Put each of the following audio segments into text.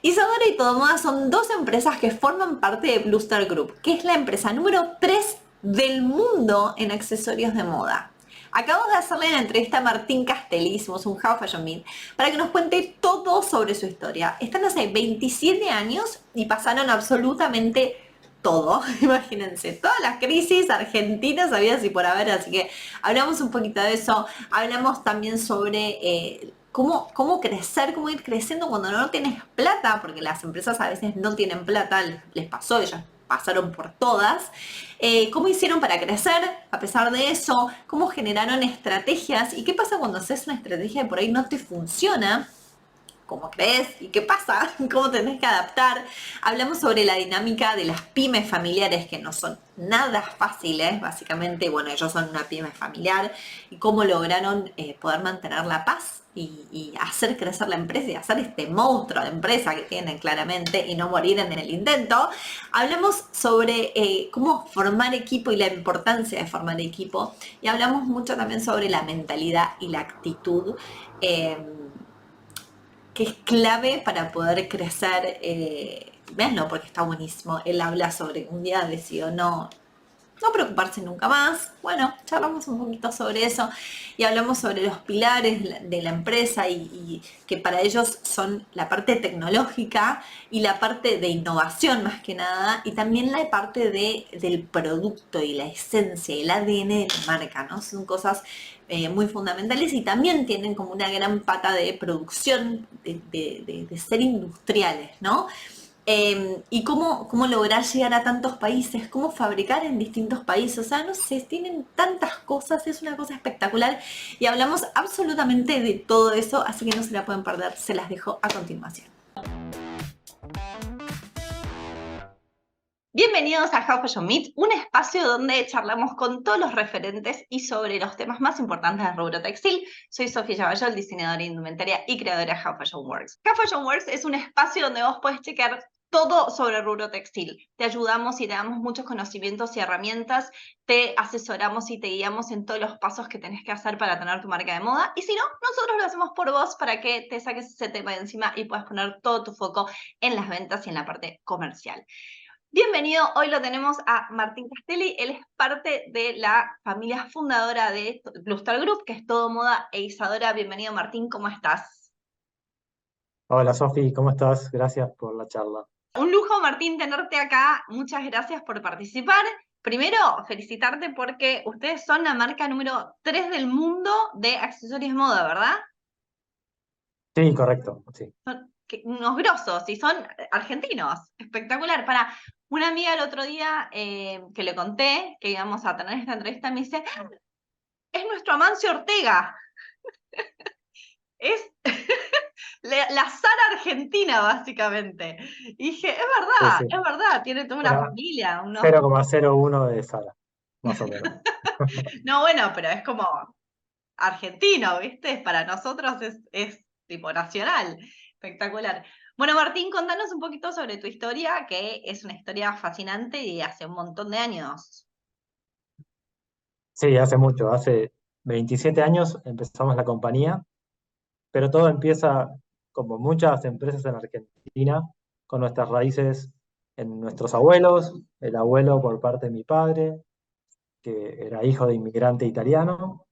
Isadora y Todomoda son dos empresas que forman parte de Blue Star Group, que es la empresa número 3 del mundo en accesorios de moda. Acabamos de hacerle la entrevista a Martín Castelli, hicimos un How Fashion Meet, para que nos cuente todo sobre su historia. Están hace 27 años y pasaron absolutamente todo, imagínense, todas las crisis argentinas habidas y por haber, así que hablamos un poquito de eso, hablamos también sobre cómo crecer, cómo ir creciendo cuando no tienes plata, porque las empresas a veces no tienen plata, les pasó, ellas pasaron por todas, cómo hicieron para crecer a pesar de eso, cómo generaron estrategias y qué pasa cuando haces una estrategia y por ahí no te funciona cómo crees y qué pasa, cómo tenés que adaptar. Hablamos sobre la dinámica de las pymes familiares que no son nada fáciles, básicamente, bueno, ellos son una pyme familiar y cómo lograron poder mantener la paz y hacer crecer la empresa y hacer este monstruo de empresa que tienen claramente y no morir en el intento. Hablamos sobre cómo formar equipo y la importancia de formar equipo y hablamos mucho también sobre la mentalidad y la actitud. Eh, que es clave para poder crecer. Véanlo porque está buenísimo. Él habla sobre un día decidió no preocuparse nunca más. Bueno, charlamos un poquito sobre eso y hablamos sobre los pilares de la empresa y que para ellos son la parte tecnológica y la parte de innovación más que nada y también la parte del producto y la esencia y el ADN de la marca, ¿no? Son cosas muy fundamentales y también tienen como una gran pata de producción, de ser industriales, ¿no? Y cómo lograr llegar a tantos países, cómo fabricar en distintos países, o sea, no sé, tienen tantas cosas, es una cosa espectacular y hablamos absolutamente de todo eso, así que no se la pueden perder, se las dejo a continuación. Bienvenidos a How Fashion Meet, un espacio donde charlamos con todos los referentes y sobre los temas más importantes del rubro textil. Soy Sofía Yabayol, diseñadora de indumentaria y creadora de How Fashion Works. How Fashion Works es un espacio donde vos podés chequear todo sobre el rubro textil. Te ayudamos y te damos muchos conocimientos y herramientas, te asesoramos y te guiamos en todos los pasos que tenés que hacer para tener tu marca de moda. Y si no, nosotros lo hacemos por vos para que te saques ese tema de encima y puedas poner todo tu foco en las ventas y en la parte comercial. Bienvenido, hoy lo tenemos a Martín Castelli, él es parte de la familia fundadora de Blue Star Group, que es Todomoda e Isadora. Bienvenido Martín, ¿cómo estás? Hola Sofi, ¿cómo estás? Gracias por la charla. Un lujo Martín tenerte acá, muchas gracias por participar. Primero, felicitarte porque ustedes son la marca número 3 del mundo de accesorios de moda, ¿verdad? Sí, correcto, sí. Son unos grosos y son argentinos, espectacular. Para una amiga el otro día que le conté que íbamos a tener esta entrevista, me dice, es nuestro Amancio Ortega, es la Sara Argentina, básicamente. Y dije, Sí, sí. es verdad, tiene toda una Una familia, unos... 0,01 de Sara, más o menos. No, bueno, pero es como argentino, ¿viste? Para nosotros es tipo nacional, espectacular. Bueno, Martín, contanos un poquito sobre tu historia, que es una historia fascinante y hace un montón de años. Sí, hace mucho, hace 27 años empezamos la compañía, pero todo empieza, como muchas empresas en Argentina, con nuestras raíces en nuestros abuelos, el abuelo por parte de mi padre, que era hijo de inmigrante italiano,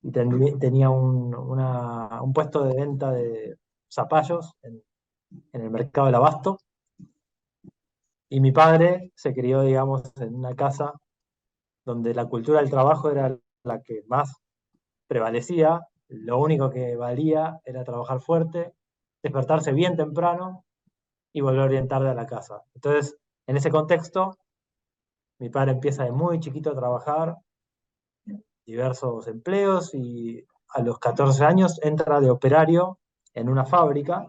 y tenía un puesto de venta de zapallos en el mercado del abasto. Y mi padre se crió, digamos, en una casa donde la cultura del trabajo era la que más prevalecía. Lo único que valía era trabajar fuerte, despertarse bien temprano y volver bien tarde a la casa. Entonces, en ese contexto, mi padre empieza de muy chiquito a trabajar diversos empleos y a los 14 años entra de operario en una fábrica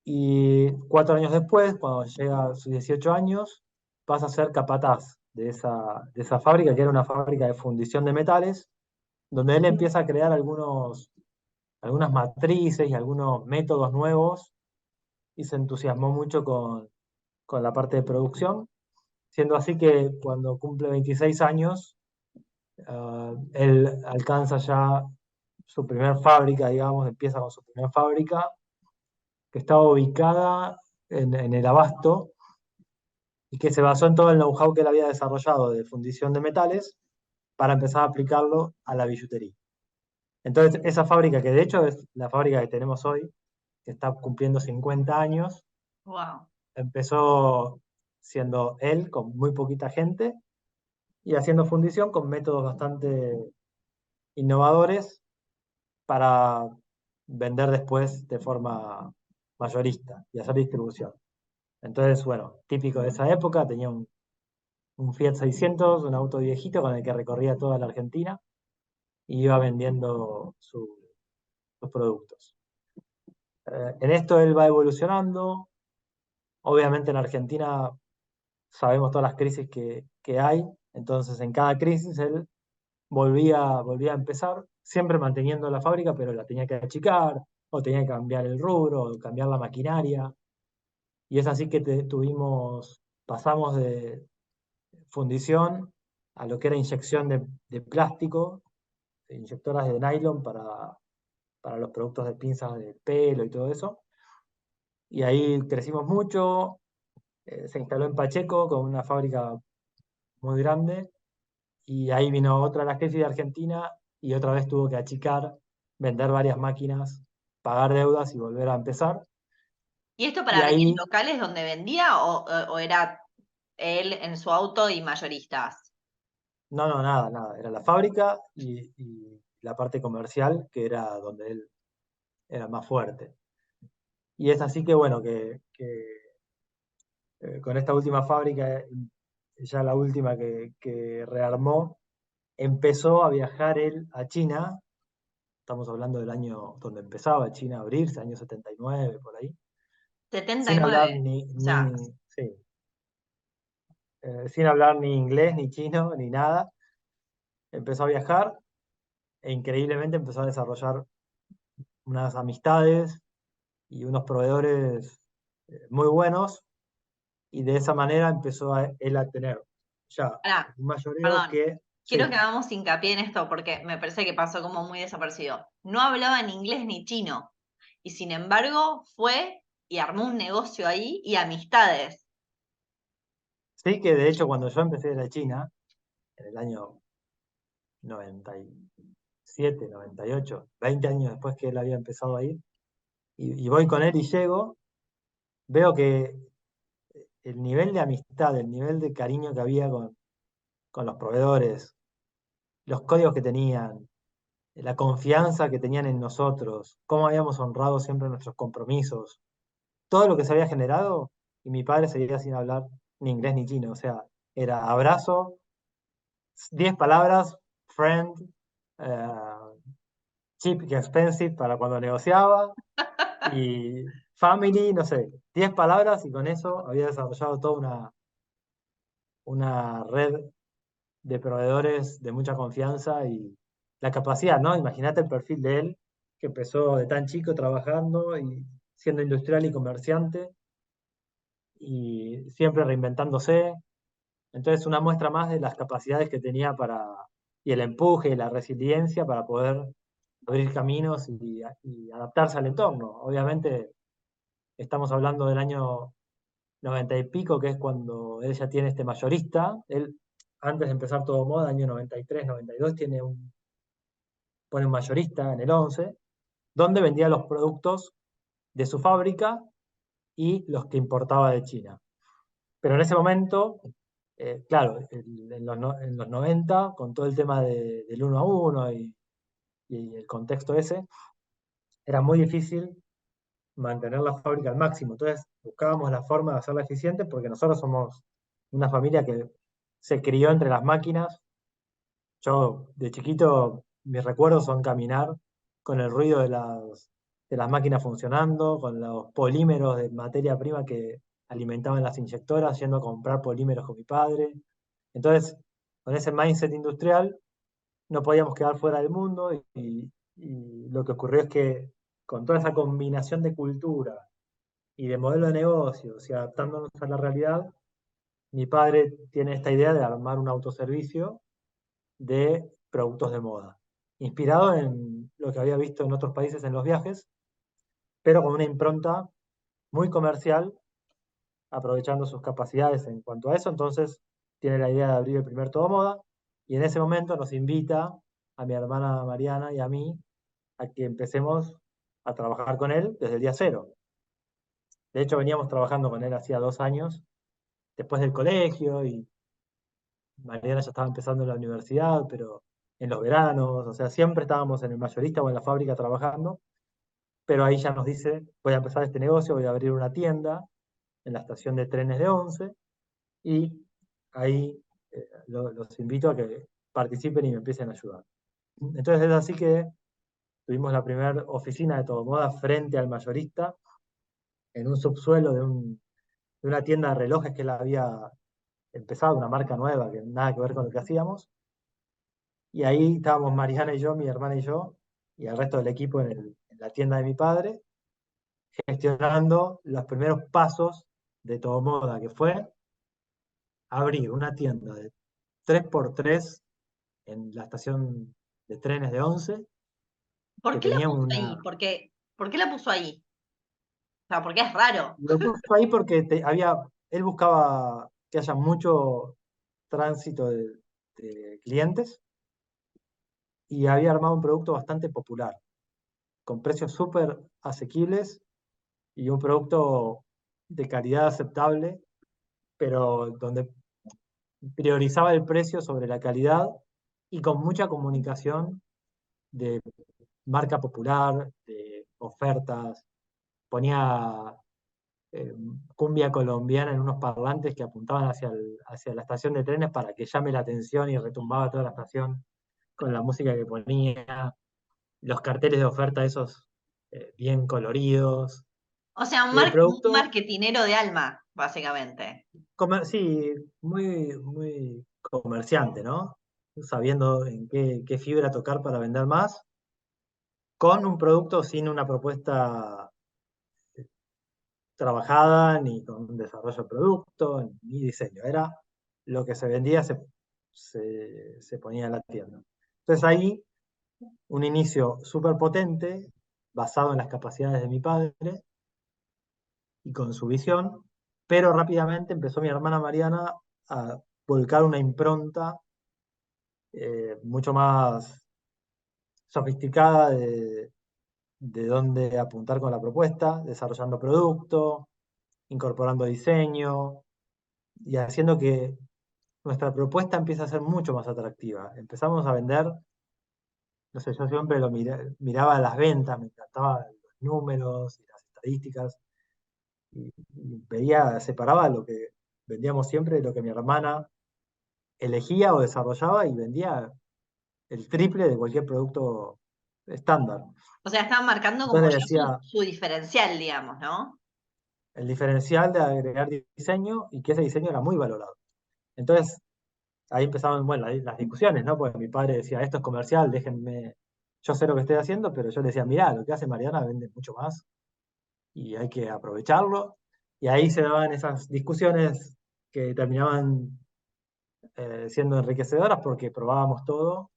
y 4 años después, cuando llega a sus 18 años, pasa a ser capataz de esa fábrica, que era una fábrica de fundición de metales, donde él empieza a crear algunas matrices y algunos métodos nuevos y se entusiasmó mucho con la parte de producción, siendo así que cuando cumple 26 años, él alcanza ya su primer fábrica, digamos, empieza con su primer fábrica que estaba ubicada en el Abasto y que se basó en todo el know-how que él había desarrollado de fundición de metales para empezar a aplicarlo a la billutería. Entonces, esa fábrica, que de hecho es la fábrica que tenemos hoy, que está cumpliendo 50 años, Wow. empezó siendo él con muy poquita gente y haciendo fundición con métodos bastante innovadores para vender después de forma mayorista y hacer distribución. Entonces, bueno, típico de esa época, tenía un Fiat 600, un auto viejito con el que recorría toda la Argentina y iba vendiendo sus productos. En esto él va evolucionando. Obviamente en Argentina sabemos todas las crisis que hay, entonces en cada crisis él volvía a empezar, siempre manteniendo la fábrica, pero la tenía que achicar, o tenía que cambiar el rubro, o cambiar la maquinaria. Y es así que pasamos de fundición a lo que era inyección de plástico, inyectoras de nylon para los productos de pinzas de pelo y todo eso. Y ahí crecimos mucho, se instaló en Pacheco con una fábrica muy grande, y ahí vino otra la crisis de Argentina y otra vez tuvo que achicar, vender varias máquinas, pagar deudas y volver a empezar. ¿Y esto Y para venir ahí, locales donde vendía o era él en su auto y mayoristas? no, no, nada, nada, era la fábrica y la parte comercial, que era donde él era más fuerte. Y es así que, bueno, con esta última fábrica, ya la última que rearmó, empezó a viajar él a China. Estamos hablando del año donde empezaba China a abrirse, año 79, por ahí. Setenta y Sin hablar nueve O sea, sí, sin hablar ni inglés, ni chino, ni nada. Empezó a viajar e increíblemente empezó a desarrollar unas amistades y unos proveedores muy buenos, y de esa manera empezó él a tener ya pará, un mayoreo perdón. que, Quiero sí, que hagamos hincapié en esto porque me parece que pasó como muy desapercibido. No hablaba ni inglés ni chino. Y sin embargo, fue y armó un negocio ahí y amistades. sí que de hecho cuando yo empecé de China, en el año 97, 98, 20 años después que él había empezado a ir, y voy con él y llego, veo que el nivel de amistad, el nivel de cariño que había con los proveedores, los códigos que tenían, la confianza que tenían en nosotros, cómo habíamos honrado siempre nuestros compromisos, todo lo que se había generado, y mi padre seguía sin hablar ni inglés ni chino, o sea, era abrazo, 10 palabras, friend, eh, cheap y expensive para cuando negociaba, y family, no sé, 10 palabras, y con eso había desarrollado toda una red de proveedores de mucha confianza y la capacidad, ¿no? Imagínate el perfil de él, que empezó de tan chico trabajando y siendo industrial y comerciante y siempre reinventándose. Entonces, una muestra más de las capacidades que tenía y el empuje y la resiliencia para poder abrir caminos y adaptarse al entorno. Obviamente, estamos hablando del año 90 y pico, que es cuando él ya tiene este mayorista. Él, antes de empezar todo moda, año 93, 92, pone un mayorista en el 11, donde vendía los productos de su fábrica y los que importaba de China. Pero en ese momento, claro, en los 90, con todo el tema del uno a uno y el contexto ese, era muy difícil mantener la fábrica al máximo. Entonces buscábamos la forma de hacerla eficiente porque nosotros somos una familia que se crió entre las máquinas. Yo de chiquito, mis recuerdos son caminar con el ruido de las máquinas funcionando, con los polímeros de materia prima que alimentaban las inyectoras, yendo a comprar polímeros con mi padre. Entonces, con ese mindset industrial, no podíamos quedar fuera del mundo, y lo que ocurrió es que con toda esa combinación de cultura y de modelo de negocios y adaptándonos a la realidad, mi padre tiene esta idea de armar un autoservicio de productos de moda, inspirado en lo que había visto en otros países en los viajes, pero con una impronta muy comercial, aprovechando sus capacidades en cuanto a eso, entonces tiene la idea de abrir el primer Todo Moda, y en ese momento nos invita a mi hermana Mariana y a mí a que empecemos a trabajar con él desde el día cero. De hecho, veníamos trabajando con él hacía 2 años, después del colegio, y Mariana ya estaba empezando la universidad, pero en los veranos, o sea, siempre estábamos en el mayorista o en la fábrica trabajando, pero ahí ya nos dice, voy a empezar este negocio, voy a abrir una tienda en la estación de trenes de Once, y ahí los invito a que participen y me empiecen a ayudar. Entonces es así que tuvimos la primera oficina de Todo Moda frente al mayorista, en un subsuelo de una tienda de relojes que él había empezado, una marca nueva que nada que ver con lo que hacíamos. Y ahí estábamos Mariana y yo, mi hermana y yo, y el resto del equipo en la tienda de mi padre, gestionando los primeros pasos de Todo Moda, que fue abrir una tienda de 3x3 en la estación de trenes de Once, ¿Por que qué la tenía puso ahí? una... ¿Por qué la puso ahí? O sea, porque es raro. Lo puso ahí porque él buscaba que haya mucho tránsito de clientes, y había armado un producto bastante popular, con precios súper asequibles y un producto de calidad aceptable, pero donde priorizaba el precio sobre la calidad y con mucha comunicación de marca popular, de ofertas. Ponía eh, cumbia colombiana en unos parlantes que apuntaban hacia la estación de trenes para que llame la atención, y retumbaba toda la estación con la música que ponía, los carteles de oferta esos bien coloridos. O sea, Y el un producto, marketinero de alma, básicamente. sí, muy, muy comerciante, ¿no? Sabiendo en qué fibra tocar para vender más, con un producto sin una propuesta trabajada, ni con un desarrollo de producto, ni diseño. Era lo que se vendía, se ponía en la tienda. Entonces ahí, un inicio súper potente, basado en las capacidades de mi padre y con su visión, pero rápidamente empezó mi hermana Mariana a volcar una impronta mucho más sofisticada de dónde apuntar con la propuesta, desarrollando producto, incorporando diseño y haciendo que nuestra propuesta empiece a ser mucho más atractiva. Empezamos a vender, no sé, yo siempre miraba las ventas, me encantaban los números y las estadísticas, y veía, separaba lo que vendíamos siempre de lo que mi hermana elegía o desarrollaba, y vendía el triple de cualquier producto estándar. O sea, estaban marcando como Entonces le ya decía, su diferencial, digamos, ¿no? el diferencial de agregar diseño, y que ese diseño era muy valorado. Entonces, ahí empezaban, bueno, las discusiones, ¿no? Porque mi padre decía, esto es comercial, déjenme, yo sé lo que estoy haciendo, pero yo le decía, mirá, lo que hace Mariana vende mucho más y hay que aprovecharlo. Y ahí se daban esas discusiones que terminaban siendo enriquecedoras porque probábamos todo,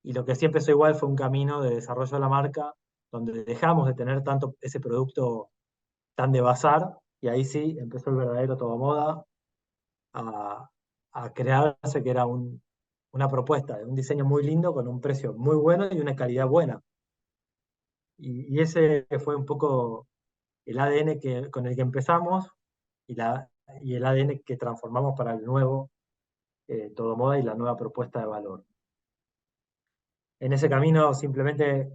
y lo que sí empezó igual fue un camino de desarrollo de la marca, donde dejamos de tener tanto ese producto tan de bazar, y ahí sí empezó el verdadero Todo Moda a, a crearse, que era una propuesta de un diseño muy lindo, con un precio muy bueno y una calidad buena. Y ese fue un poco el ADN con el que empezamos, y el ADN que transformamos para el nuevo Todo Moda y la nueva propuesta de valor. En ese camino simplemente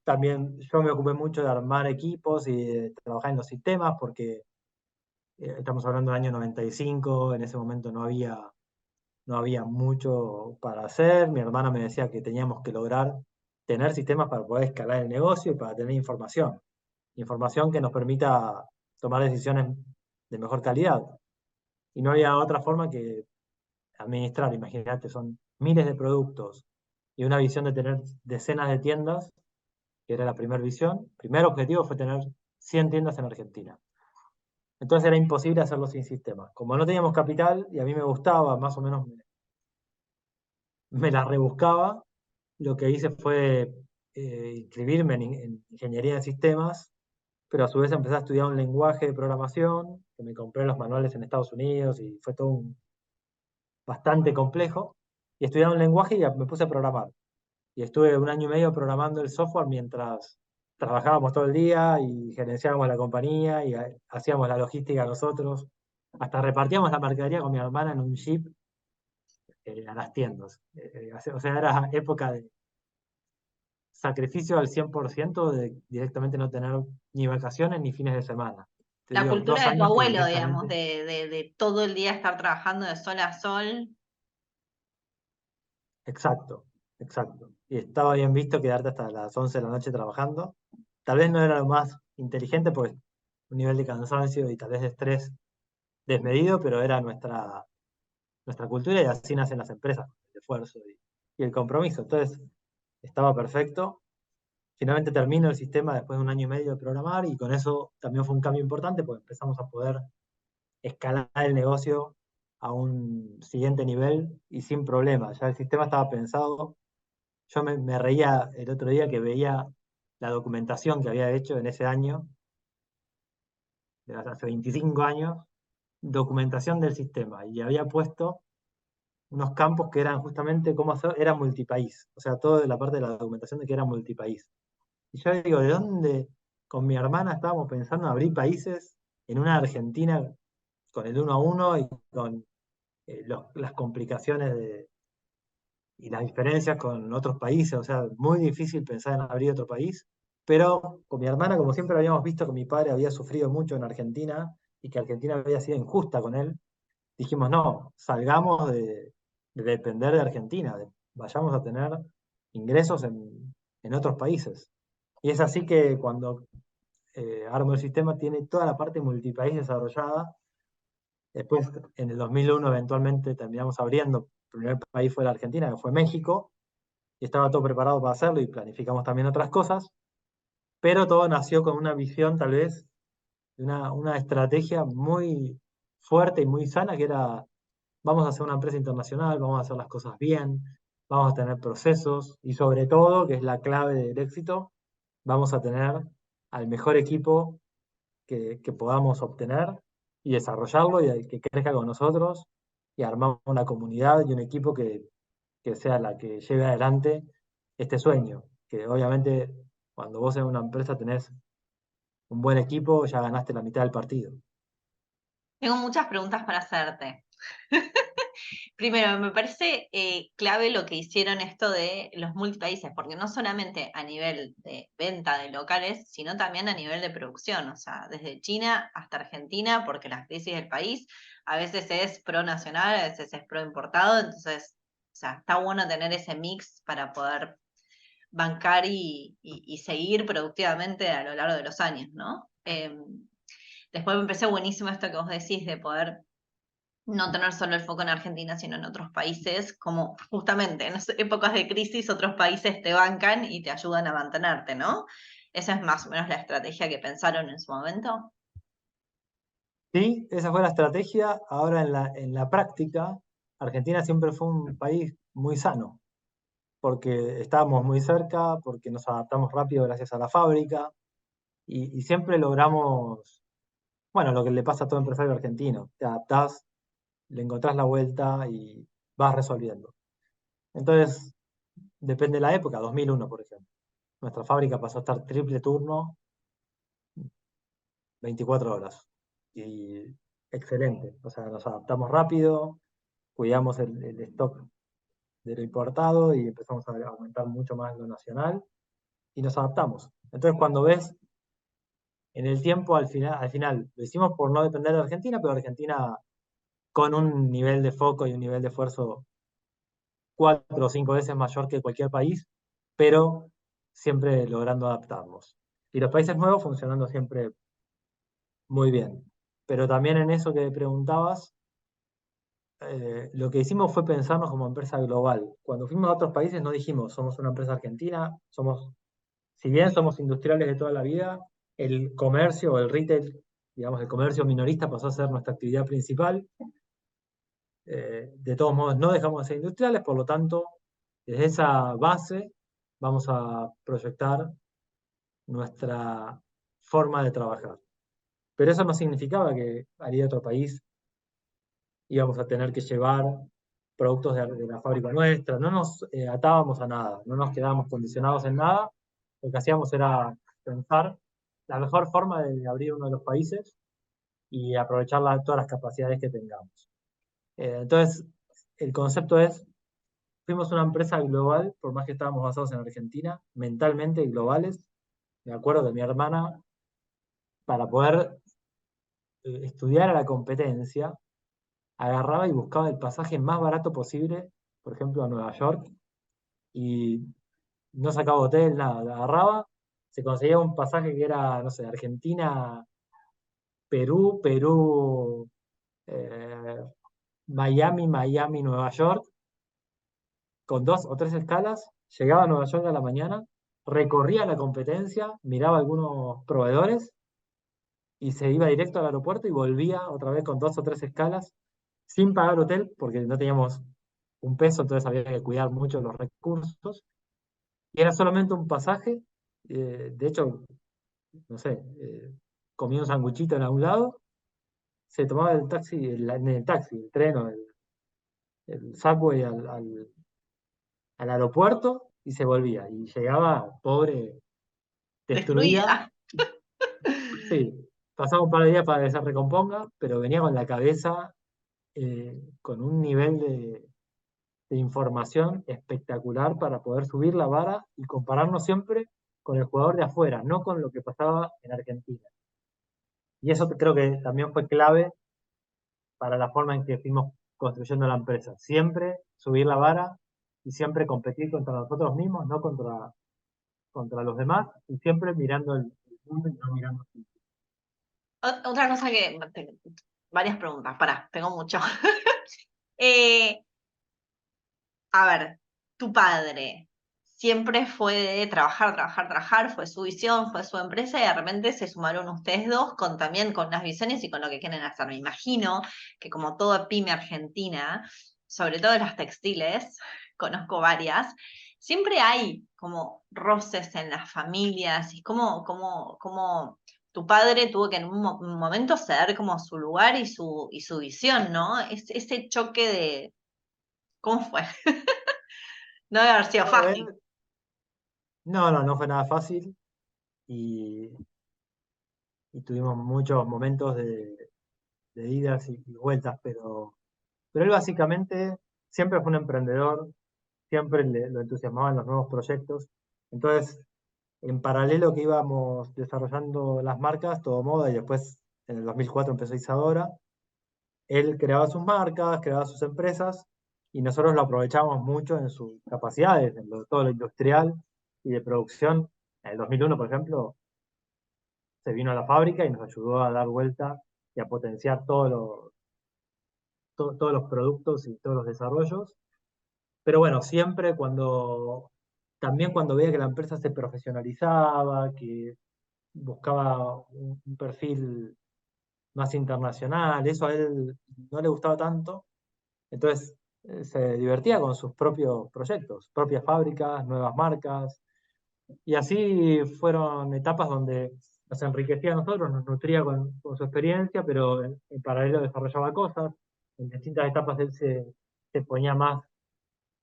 también yo me ocupé mucho de armar equipos y de trabajar en los sistemas, porque estamos hablando del año 95, en ese momento no había mucho para hacer. Mi hermana me decía que teníamos que lograr tener sistemas para poder escalar el negocio y para tener información. Información que nos permita tomar decisiones de mejor calidad. Y no había otra forma que administrar. Imagínate, son miles de productos y una visión de tener decenas de tiendas, que era la primera visión. El primer objetivo fue tener 100 tiendas en Argentina. Entonces era imposible hacerlo sin sistema. Como no teníamos capital y a mí me gustaba, más o menos me la rebuscaba, lo que hice fue inscribirme en ingeniería de sistemas, pero a su vez empecé a estudiar un lenguaje de programación, que me compré los manuales en Estados Unidos y fue todo bastante complejo, y estudié un lenguaje y me puse a programar. Y estuve un año y medio programando el software mientras trabajábamos todo el día y gerenciábamos la compañía y hacíamos la logística nosotros. Hasta repartíamos la mercadería con mi hermana en un jeep a las tiendas. O sea, era época de sacrificio al 100% de directamente no tener ni vacaciones ni fines de semana. Te La digo, cultura dos de tu años que abuelo, digamos, directamente. de todo el día estar trabajando de sol a sol. Exacto, exacto. Y estaba bien visto quedarte hasta las 11 de la noche trabajando. Tal vez no era lo más inteligente, pues un nivel de cansancio y tal vez de estrés desmedido, pero era nuestra cultura y así nacen las empresas, el esfuerzo y el compromiso. Entonces, estaba perfecto. Finalmente termino el sistema después de un año y medio de programar y con eso también fue un cambio importante, porque empezamos a poder escalar el negocio a un siguiente nivel y sin problema. Ya el sistema estaba pensado. Yo me reía el otro día que veía la documentación que había hecho en ese año, de hace 25 años, documentación del sistema, y había puesto unos campos que eran justamente cómo hacer, era multipaís, o sea, todo de la parte de la documentación de que era multipaís. Y yo digo, ¿de dónde? Con mi hermana estábamos pensando en abrir países en una Argentina con el 1 a 1 y con las complicaciones y las diferencias con otros países, o sea, muy difícil pensar en abrir otro país, pero con mi hermana, como siempre habíamos visto que mi padre había sufrido mucho en Argentina y que Argentina había sido injusta con él, dijimos, no, salgamos de depender de Argentina, vayamos a tener ingresos en otros países. Y es así que cuando armo el sistema tiene toda la parte multipaís desarrollada. Después, en el 2001, eventualmente terminamos abriendo. El primer país fue la Argentina, que fue México, y estaba todo preparado para hacerlo y planificamos también otras cosas, pero todo nació con una visión tal vez, de una estrategia muy fuerte y muy sana, que era, vamos a hacer una empresa internacional, vamos a hacer las cosas bien, vamos a tener procesos y sobre todo, que es la clave del éxito, vamos a tener al mejor equipo que podamos obtener y desarrollarlo y que crezca con nosotros y armar una comunidad y un equipo que sea la que lleve adelante este sueño. Que obviamente cuando vos en una empresa tenés un buen equipo, ya ganaste la mitad del partido. Tengo muchas preguntas para hacerte. Primero, me parece clave lo que hicieron esto de los multipaíses, porque no solamente a nivel de venta de locales, sino también a nivel de producción, o sea, desde China hasta Argentina, porque la crisis del país a veces es pro nacional, a veces es pro importado, entonces, o sea, está bueno tener ese mix para poder bancar y seguir productivamente a lo largo de los años, ¿no? Después me pareció buenísimo esto que vos decís de poder no tener solo el foco en Argentina, sino en otros países, como justamente en épocas de crisis otros países te bancan y te ayudan a mantenerte, ¿no? Esa es más o menos la estrategia que pensaron en su momento. Sí, esa fue la estrategia. Ahora en la práctica, Argentina siempre fue un país muy sano, porque estábamos muy cerca, porque nos adaptamos rápido gracias a la fábrica y siempre logramos, bueno, lo que le pasa a todo empresario argentino, te adaptás, le encontrás la vuelta y vas resolviendo. Entonces, depende de la época, 2001, por ejemplo. Nuestra fábrica pasó a estar triple turno, 24 horas. Y excelente. O sea, nos adaptamos rápido, cuidamos el stock de lo importado y empezamos a aumentar mucho más lo nacional y nos adaptamos. Entonces, cuando ves en el tiempo, al final, lo hicimos por no depender de Argentina, pero Argentina con un nivel de foco y un nivel de esfuerzo 4 o 5 veces mayor que cualquier país, pero siempre logrando adaptarnos. Y los países nuevos funcionando siempre muy bien. Pero también en eso que preguntabas, lo que hicimos fue pensarnos como empresa global. Cuando fuimos a otros países no dijimos, somos una empresa argentina, si bien somos industriales de toda la vida, el comercio o el retail, digamos, el comercio minorista pasó a ser nuestra actividad principal. De todos modos, no dejamos de ser industriales, por lo tanto, desde esa base vamos a proyectar nuestra forma de trabajar. Pero eso no significaba que al ir a otro país íbamos a tener que llevar productos de la fábrica nuestra, no nos atábamos a nada, no nos quedábamos condicionados en nada, lo que hacíamos era pensar la mejor forma de abrir uno de los países y aprovechar todas las capacidades que tengamos. Entonces, el concepto es, fuimos una empresa global, por más que estábamos basados en Argentina, mentalmente globales. Me acuerdo que mi hermana, para poder estudiar a la competencia, agarraba y buscaba el pasaje más barato posible, por ejemplo, a Nueva York, y no sacaba hotel, nada, agarraba, se conseguía un pasaje que era, no sé, Argentina, Perú, Perú, eh, Miami, Miami, Nueva York, con 2 o 3 escalas, llegaba a Nueva York a la mañana, recorría la competencia, miraba algunos proveedores y se iba directo al aeropuerto y volvía otra vez con 2 o 3 escalas, sin pagar hotel, porque no teníamos un peso, entonces había que cuidar mucho los recursos. Y era solamente un pasaje, de hecho, no sé, comía un sanguchito en algún lado, se tomaba el taxi, en el taxi, el tren o el subway al aeropuerto y se volvía. Y llegaba pobre, destruida. Destruida. Sí, pasaba un par de días para que se recomponga, pero venía con la cabeza con un nivel de información espectacular para poder subir la vara y compararnos siempre con el jugador de afuera, no con lo que pasaba en Argentina. Y eso creo que también fue clave para la forma en que fuimos construyendo la empresa. Siempre subir la vara y siempre competir contra nosotros mismos, no contra los demás, y siempre mirando el mundo y no mirando. Otra cosa que... Varias preguntas, pará, tengo mucho. Eh, a ver, tu padre siempre fue de trabajar, trabajar, trabajar, fue su visión, fue su empresa y de repente se sumaron ustedes dos con también con las visiones y con lo que quieren hacer. Me imagino que como toda pyme argentina, sobre todo en las textiles, conozco varias, siempre hay como roces en las familias y como tu padre tuvo que en un momento ceder como su lugar y su visión, ¿no? Ese choque de... ¿Cómo fue? No debe haber sido No, fácil. no fue nada fácil y, y tuvimos muchos momentos de idas y vueltas, pero él básicamente siempre fue un emprendedor, siempre lo entusiasmaban los nuevos proyectos. Entonces, en paralelo que íbamos desarrollando las marcas, Todo Moda, y después en el 2004 empezó Isadora, él creaba sus marcas, creaba sus empresas, y nosotros lo aprovechábamos mucho en sus capacidades, en todo lo industrial y de producción. En el 2001, por ejemplo, se vino a la fábrica y nos ayudó a dar vuelta y a potenciar todos los productos y todos los desarrollos. Pero bueno, siempre también cuando veía que la empresa se profesionalizaba, que buscaba un perfil más internacional, eso a él no le gustaba tanto, entonces se divertía con sus propios proyectos, propias fábricas, nuevas marcas, y así fueron etapas donde nos enriquecía a nosotros, nos nutría con su experiencia, pero en paralelo desarrollaba cosas, en distintas etapas él se ponía más,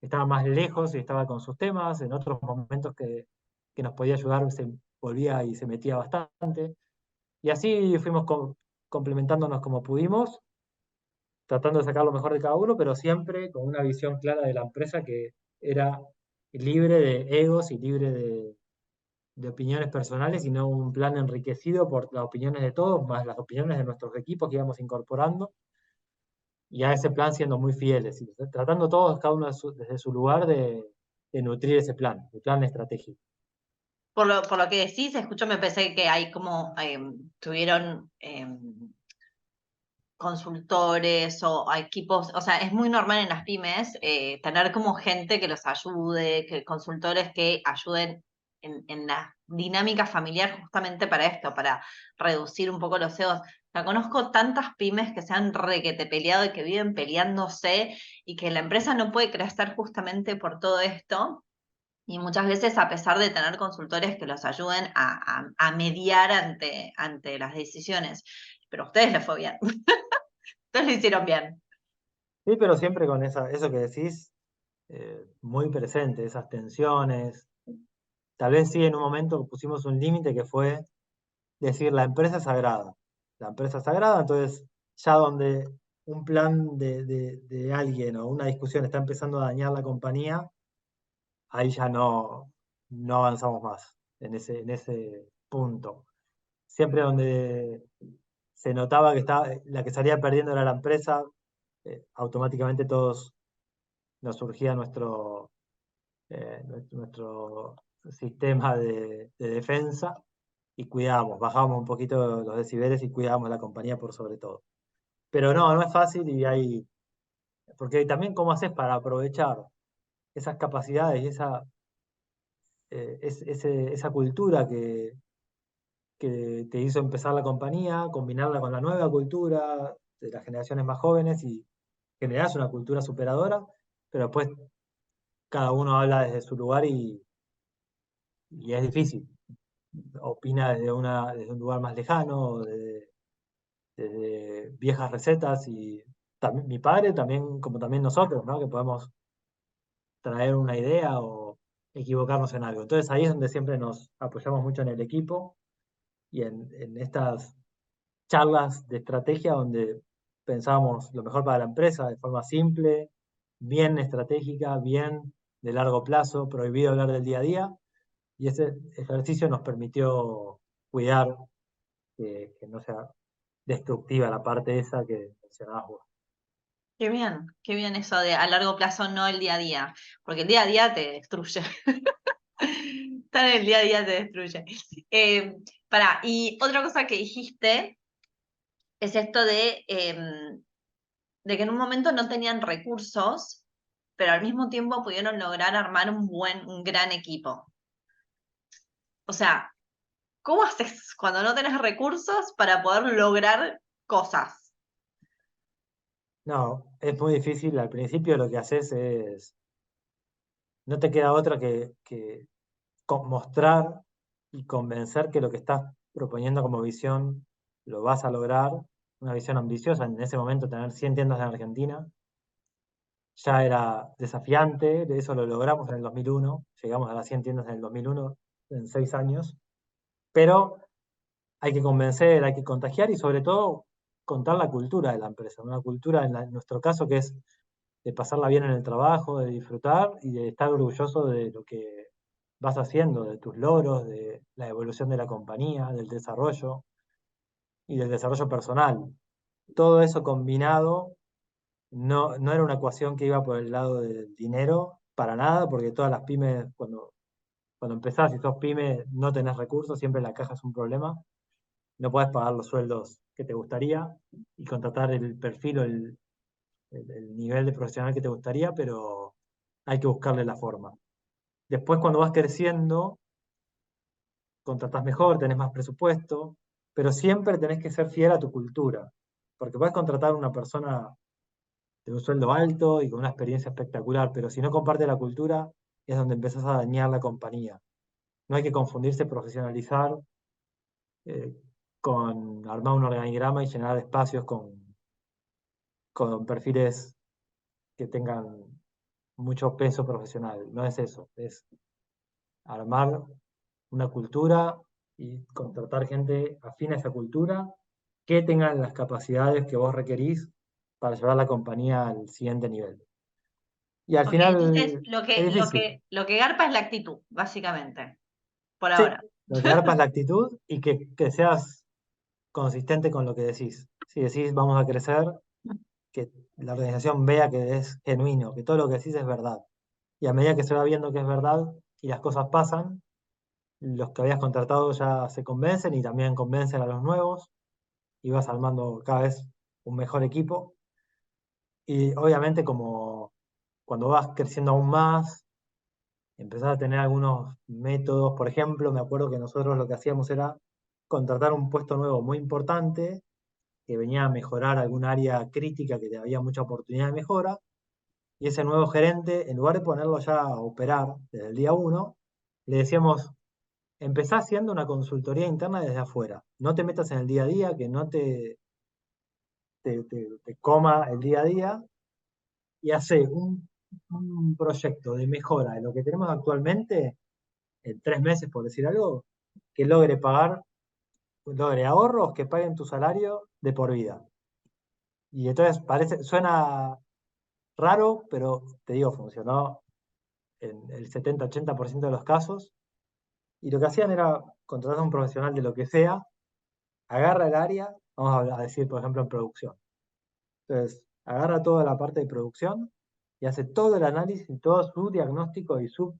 estaba más lejos y estaba con sus temas, en otros momentos que nos podía ayudar se volvía y se metía bastante. Y así fuimos complementándonos como pudimos, tratando de sacar lo mejor de cada uno, pero siempre con una visión clara de la empresa que era libre de egos y libre de opiniones personales y no un plan enriquecido por las opiniones de todos, más las opiniones de nuestros equipos que íbamos incorporando, y a ese plan siendo muy fieles, y tratando todos, cada uno desde su lugar, de nutrir ese plan, el plan estratégico. Por lo que decís, escucho, me pensé que hay como, tuvieron consultores o equipos, o sea, es muy normal en las pymes tener como gente que los ayude, que consultores que ayuden en la dinámica familiar justamente para esto, para reducir un poco los egos. O sea, conozco tantas pymes que se han requete peleado y que viven peleándose y que la empresa no puede crecer justamente por todo esto. Y muchas veces, a pesar de tener consultores que los ayuden a mediar ante las decisiones, pero a ustedes les fue bien, ustedes lo hicieron bien. Sí, pero siempre con eso que decís, muy presente, esas tensiones. Tal vez sí en un momento pusimos un límite que fue decir la empresa es sagrada. La empresa es sagrada, entonces ya donde un plan de alguien o una discusión está empezando a dañar la compañía, ahí ya no avanzamos más en ese punto. Siempre donde se notaba que estaba, la que salía perdiendo era la empresa, automáticamente todos nos surgía nuestro sistema de defensa y cuidábamos, bajábamos un poquito los decibeles y cuidábamos la compañía por sobre todo. Pero no es fácil porque también cómo haces para aprovechar esas capacidades y esa cultura que te hizo empezar la compañía, combinarla con la nueva cultura de las generaciones más jóvenes y generás una cultura superadora, pero después cada uno habla desde su lugar y es difícil. Opina desde un lugar más lejano, desde viejas recetas y también, mi padre también, como también nosotros, ¿no? Que podemos traer una idea o equivocarnos en algo. Entonces ahí es donde siempre nos apoyamos mucho en el equipo y en estas charlas de estrategia donde pensamos lo mejor para la empresa de forma simple, bien estratégica, bien de largo plazo, prohibido hablar del día a día. Y ese ejercicio nos permitió cuidar que no sea destructiva la parte esa que mencionabas vos. Qué bien eso de a largo plazo, no el día a día, porque el día a día te destruye. Estar en el día a día te destruye. Y otra cosa que dijiste es esto de que en un momento no tenían recursos, pero al mismo tiempo pudieron lograr armar un gran equipo. O sea, ¿cómo haces cuando no tenés recursos para poder lograr cosas? No, es muy difícil. Al principio lo que haces es, no te queda otra que mostrar y convencer que lo que estás proponiendo como visión lo vas a lograr. Una visión ambiciosa. En ese momento tener 100 tiendas en Argentina ya era desafiante. De eso lo logramos en el 2001. Llegamos a las 100 tiendas en el 2001, en 6 años. Pero hay que convencer, hay que contagiar y sobre todo contar la cultura de la empresa. Una cultura, en nuestro caso, que es de pasarla bien en el trabajo, de disfrutar y de estar orgulloso de lo que vas haciendo, de tus logros, de la evolución de la compañía, del desarrollo y del desarrollo personal. Todo eso combinado no era una ecuación que iba por el lado del dinero, para nada, porque todas las pymes, cuando empezás y sos pyme, no tenés recursos, siempre la caja es un problema. No podés pagar los sueldos que te gustaría y contratar el perfil o el nivel de profesional que te gustaría, pero hay que buscarle la forma. Después, cuando vas creciendo, contratás mejor, tenés más presupuesto, pero siempre tenés que ser fiel a tu cultura, porque puedes contratar a una persona de un sueldo alto y con una experiencia espectacular, pero si no comparte la cultura, es donde empezás a dañar la compañía. No hay que confundirse profesionalizar eh, con armar un organigrama y llenar espacios con perfiles que tengan mucho peso profesional. No es eso, es armar una cultura y contratar gente afín a esa cultura que tengan las capacidades que vos requerís para llevar la compañía al siguiente nivel. Y al Ok, entonces final es difícil. lo que garpa es la actitud, básicamente, por Sí, ahora. lo que garpa es la actitud y que seas consistente con lo que decís. Si decís vamos a crecer, que la organización vea que es genuino, que todo lo que decís es verdad. Y a medida que se va viendo que es verdad y las cosas pasan, los que habías contratado ya se convencen y también convencen a los nuevos y vas armando cada vez un mejor equipo. Y obviamente como cuando vas creciendo aún más, empezás a tener algunos métodos. Por ejemplo, me acuerdo que nosotros lo que hacíamos era contratar un puesto nuevo muy importante que venía a mejorar algún área crítica que había mucha oportunidad de mejora. y ese nuevo gerente, en lugar de ponerlo ya a operar desde el día uno, le decíamos, empezá haciendo una consultoría interna desde afuera. No te metas en el día a día, que no te coma el día a día, y hace un proyecto de mejora de lo que tenemos actualmente en 3 meses, por decir algo, que logre ahorros que paguen tu salario de por vida. Y entonces suena raro, pero te digo, funcionó en el 70-80% de los casos. Y lo que hacían era contratar a un profesional de lo que sea, agarra el área, vamos a decir, por ejemplo, en producción. Entonces, agarra toda la parte de producción y hace todo el análisis y todo su diagnóstico y su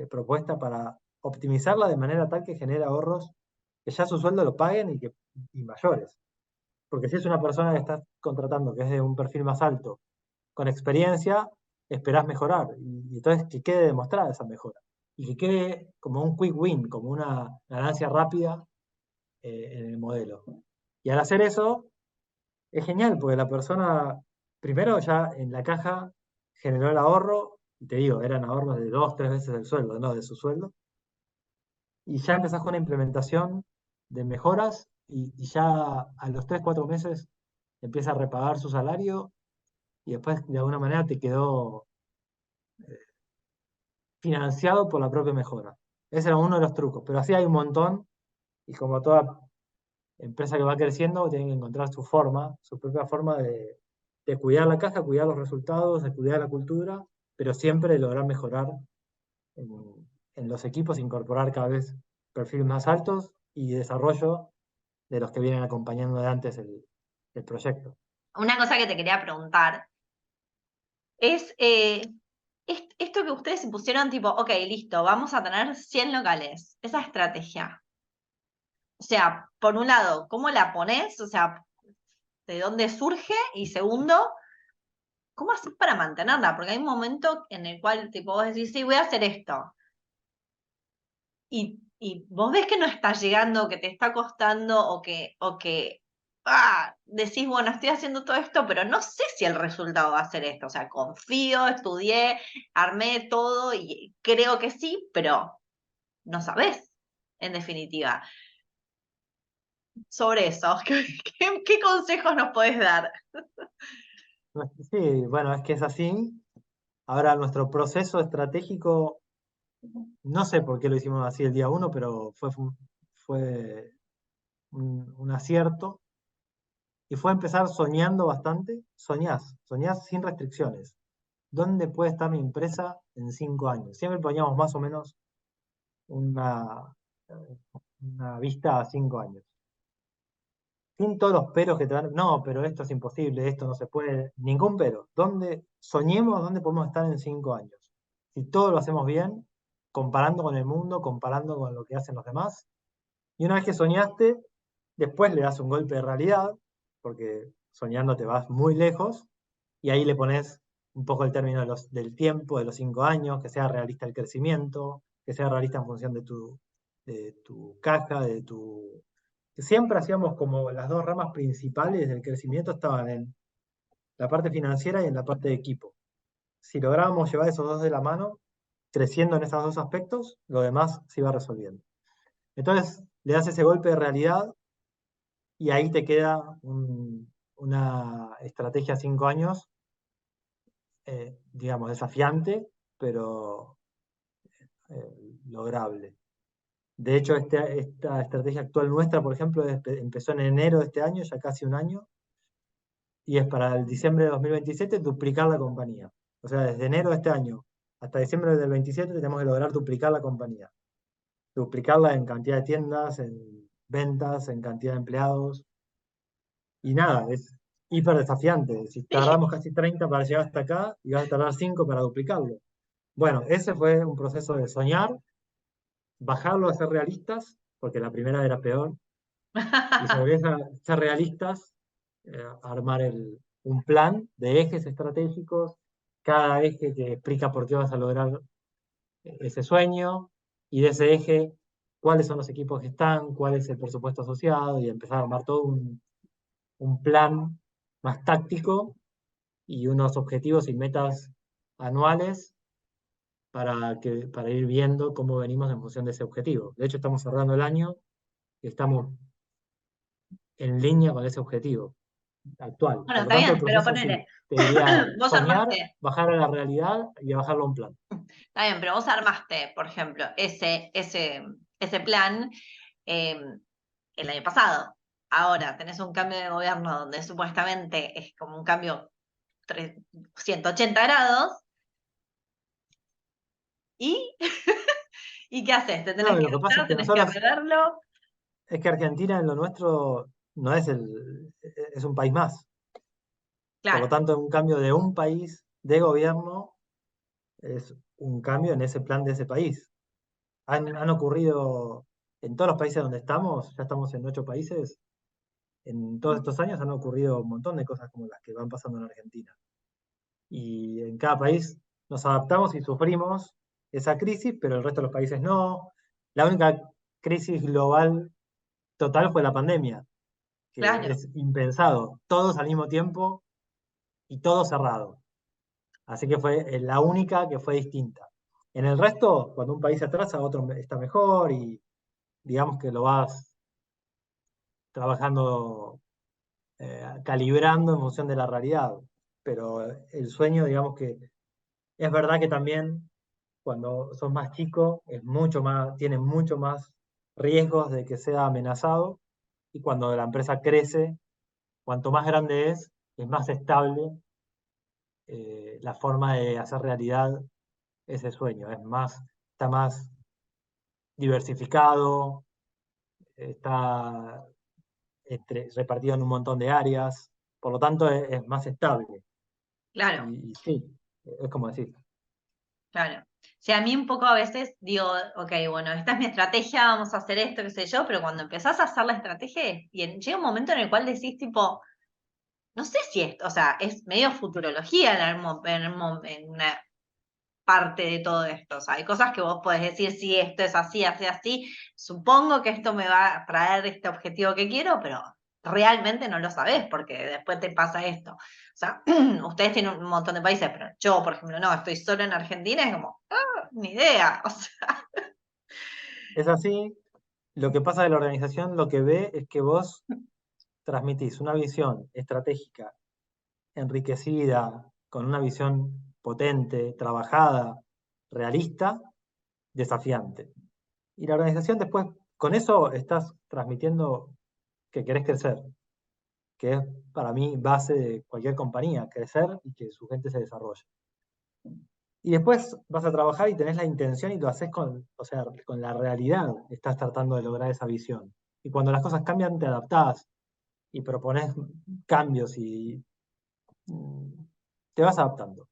propuesta para optimizarla de manera tal que genere ahorros que ya su sueldo lo paguen y mayores. Porque si es una persona que estás contratando que es de un perfil más alto, con experiencia, esperás mejorar. Y entonces que quede demostrada esa mejora. Y que quede como un quick win, como una ganancia rápida en el modelo. Y al hacer eso, es genial, porque la persona, primero ya en la caja, generó el ahorro, y te digo, eran ahorros de 2, 3 veces el sueldo, no de su sueldo, y ya empezás con una implementación de mejoras, y ya a los 3, 4 meses empieza a repagar su salario, y después de alguna manera te quedó financiado por la propia mejora. Ese era uno de los trucos, pero así hay un montón, y como toda empresa que va creciendo, tiene que encontrar su forma, su propia forma de cuidar la caja, cuidar los resultados, de cuidar la cultura, pero siempre lograr mejorar en los equipos, incorporar cada vez perfiles más altos y desarrollo de los que vienen acompañando de antes el proyecto. Una cosa que te quería preguntar es, esto que ustedes se pusieron tipo, ok, listo, vamos a tener 100 locales, esa estrategia. O sea, por un lado, ¿cómo la pones? O sea, ¿de dónde surge? Y segundo, ¿cómo haces para mantenerla? Porque hay un momento en el cual tipo, vos decís, sí, voy a hacer esto. Y vos ves que no está llegando, que te está costando, decís, bueno, estoy haciendo todo esto, pero no sé si el resultado va a ser esto. O sea, confío, estudié, armé todo y creo que sí, pero no sabés, en definitiva. Sobre eso, ¿qué consejos nos podés dar? Sí, bueno, es que es así. Ahora, nuestro proceso estratégico, no sé por qué lo hicimos así el día uno, pero fue un acierto. Y fue empezar soñando bastante. Soñás sin restricciones. ¿Dónde puede estar mi empresa en 5 años? Siempre poníamos más o menos una, una vista a 5 años. Sin todos los peros que te dan, no, pero esto es imposible, esto no se puede, ningún pero. Soñemos dónde podemos estar en 5 años. Si todo lo hacemos bien, comparando con el mundo, comparando con lo que hacen los demás. Y una vez que soñaste, después le das un golpe de realidad, porque soñando te vas muy lejos, y ahí le pones un poco el término del tiempo, de los 5 años, que sea realista el crecimiento, que sea realista en función de tu caja, que siempre hacíamos como las dos ramas principales del crecimiento estaban en la parte financiera y en la parte de equipo. Si lográbamos llevar esos dos de la mano, creciendo en esos dos aspectos, lo demás se iba resolviendo. Entonces, le das ese golpe de realidad y ahí te queda una estrategia a 5 años, digamos, desafiante, pero lograble. De hecho, esta estrategia actual nuestra, por ejemplo, empezó en enero de este año, ya casi un año, y es para el diciembre de 2027 duplicar la compañía. O sea, desde enero de este año hasta diciembre del 27 tenemos que lograr duplicar la compañía. Duplicarla en cantidad de tiendas, en ventas, en cantidad de empleados. Y nada, es hiper desafiante. Si tardamos casi 30 para llegar hasta acá y vas a tardar 5 para duplicarlo. Bueno, ese fue un proceso de soñar, bajarlo a ser realistas, porque la primera era peor, y sobre ser realistas, armar un plan de ejes estratégicos, cada eje que explica por qué vas a lograr ese sueño, y de ese eje, cuáles son los equipos que están, cuál es el presupuesto asociado, y empezar a armar todo un plan más táctico y unos objetivos y metas anuales para ir viendo cómo venimos en función de ese objetivo. De hecho, estamos cerrando el año y estamos en línea con ese objetivo actual. Bueno, Por lo está tanto, el bien, pero proceso sí, ponele, te diría vos soñar, armaste, bajar a la realidad y bajarlo a un plan. está bien, pero vos armaste, por ejemplo, ese plan eh, el año pasado. Ahora tenés un cambio de gobierno donde supuestamente es como un cambio 180 grados y, ¿y qué haces? Te No, tenés y que lo que pasa es adaptar, que tenés que nosotros, reverlo. es que Argentina en lo nuestro no es es un país más. Por lo Claro, tanto, un cambio de un país de gobierno es un cambio en ese plan de ese país. Han ocurrido en todos los países donde estamos, ya estamos en 8 países, en todos estos años han ocurrido un montón de cosas como las que van pasando en Argentina. Y en cada país nos adaptamos y sufrimos esa crisis, pero el resto de los países no. La única crisis global total fue la pandemia, que claro, es impensado, todos al mismo tiempo y todo cerrado. Así que fue la única que fue distinta. En el resto, cuando un país se atrasa, otro está mejor y digamos que lo vas trabajando, calibrando en función de la realidad. Pero el sueño, digamos que es verdad que también cuando sos más chico es mucho más, tiene mucho más riesgos de que sea amenazado y cuando la empresa crece, cuanto más grande es más estable la forma de hacer realidad ese sueño. Está más diversificado, está repartido en un montón de áreas, por lo tanto es más estable. claro, Y sí, es como decir, claro. O sea, a mí un poco a veces digo, ok, bueno, esta es mi estrategia, vamos a hacer esto, qué sé yo, pero cuando empezás a hacer la estrategia, llega un momento en el cual decís tipo, no sé si esto, o sea, es medio futurología en una parte de todo esto. O sea, hay cosas que vos podés decir, sí, esto es así, así, así. Supongo que esto me va a traer este objetivo que quiero, pero realmente no lo sabés porque después te pasa esto. O sea, ustedes tienen un montón de países, pero yo, por ejemplo, no, estoy solo en Argentina, es como, ni idea. O sea, es así. Lo que pasa de la organización, lo que ve es que vos transmitís una visión estratégica enriquecida, con una visión potente, trabajada, realista, desafiante. Y la organización después, con eso estás transmitiendo que querés crecer, que es para mí base de cualquier compañía, crecer y que su gente se desarrolle. Y después vas a trabajar y tenés la intención y lo haces con, o sea, con la realidad, estás tratando de lograr esa visión. Y cuando las cosas cambian, te adaptás y propones cambios y mm, te vas adaptando.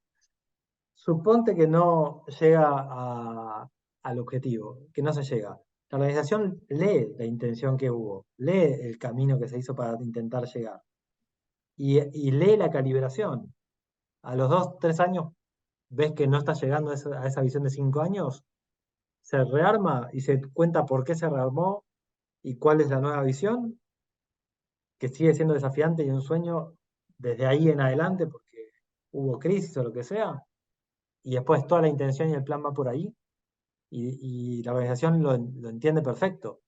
Suponte que no llega al objetivo, que no se llega. La organización lee la intención que hubo, lee el camino que se hizo para intentar llegar y lee la calibración. A los 2, 3 años ves que no está llegando a esa visión de 5 años, se rearma y se cuenta por qué se rearmó y cuál es la nueva visión, que sigue siendo desafiante y un sueño desde ahí en adelante porque hubo crisis o lo que sea, y después toda la intención y el plan va por ahí y la organización lo entiende perfecto.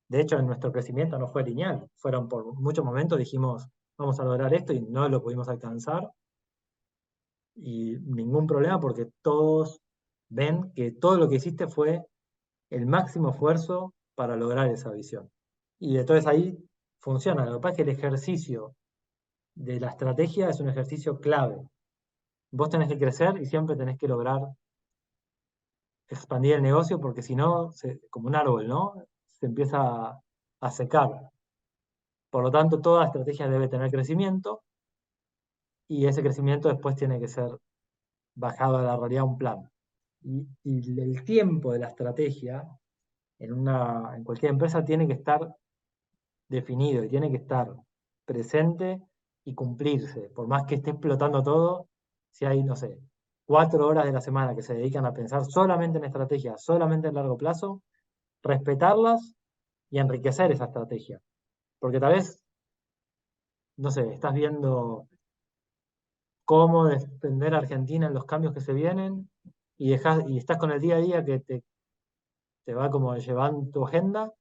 De hecho, en nuestro crecimiento no fue lineal. Fueron por muchos momentos dijimos, vamos a lograr esto y no lo pudimos alcanzar. Y ningún problema porque todos ven que todo lo que hiciste fue el máximo esfuerzo para lograr esa visión. Y entonces ahí funciona. Lo que pasa es que el ejercicio de la estrategia es un ejercicio clave. Vos tenés que crecer y siempre tenés que lograr expandir el negocio porque si no, como un árbol, ¿no? Se empieza a secar. Por lo tanto, toda estrategia debe tener crecimiento y ese crecimiento después tiene que ser bajado a la realidad un plan. Y el tiempo de la estrategia en cualquier empresa tiene que estar definido y tiene que estar presente y cumplirse. Por más que esté explotando todo, si hay, no sé, 4 horas de la semana que se dedican a pensar solamente en estrategia, solamente en largo plazo, respetarlas y enriquecer esa estrategia. Porque tal vez, no sé, estás viendo cómo defender a Argentina en los cambios que se vienen y estás con el día a día que te va como llevando tu agenda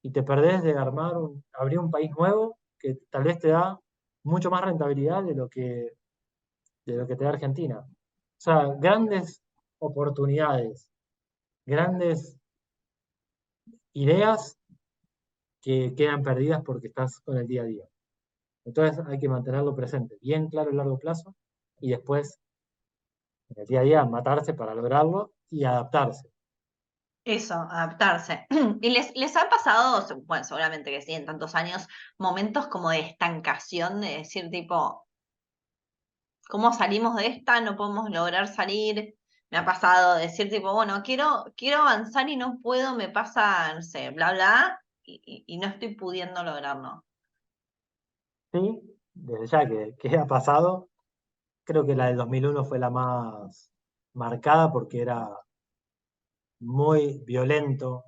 y te perdés de abrir un país nuevo que tal vez te da mucho más rentabilidad de lo que te da Argentina. O sea, grandes oportunidades, grandes ideas que quedan perdidas porque estás con el día a día. Entonces hay que mantenerlo presente, bien claro a largo plazo, y después en el día a día matarse para lograrlo y adaptarse. Eso, adaptarse. ¿Y les ha pasado, bueno, seguramente que sí, en tantos años, momentos como de estancación, de decir tipo, ¿cómo salimos de esta? No podemos lograr salir. Me ha pasado decir tipo, bueno, quiero avanzar y no puedo, me pasa, no sé, bla, bla, y no estoy pudiendo lograrlo. Sí, desde ya que ha pasado, creo que la del 2001 fue la más marcada porque era muy violento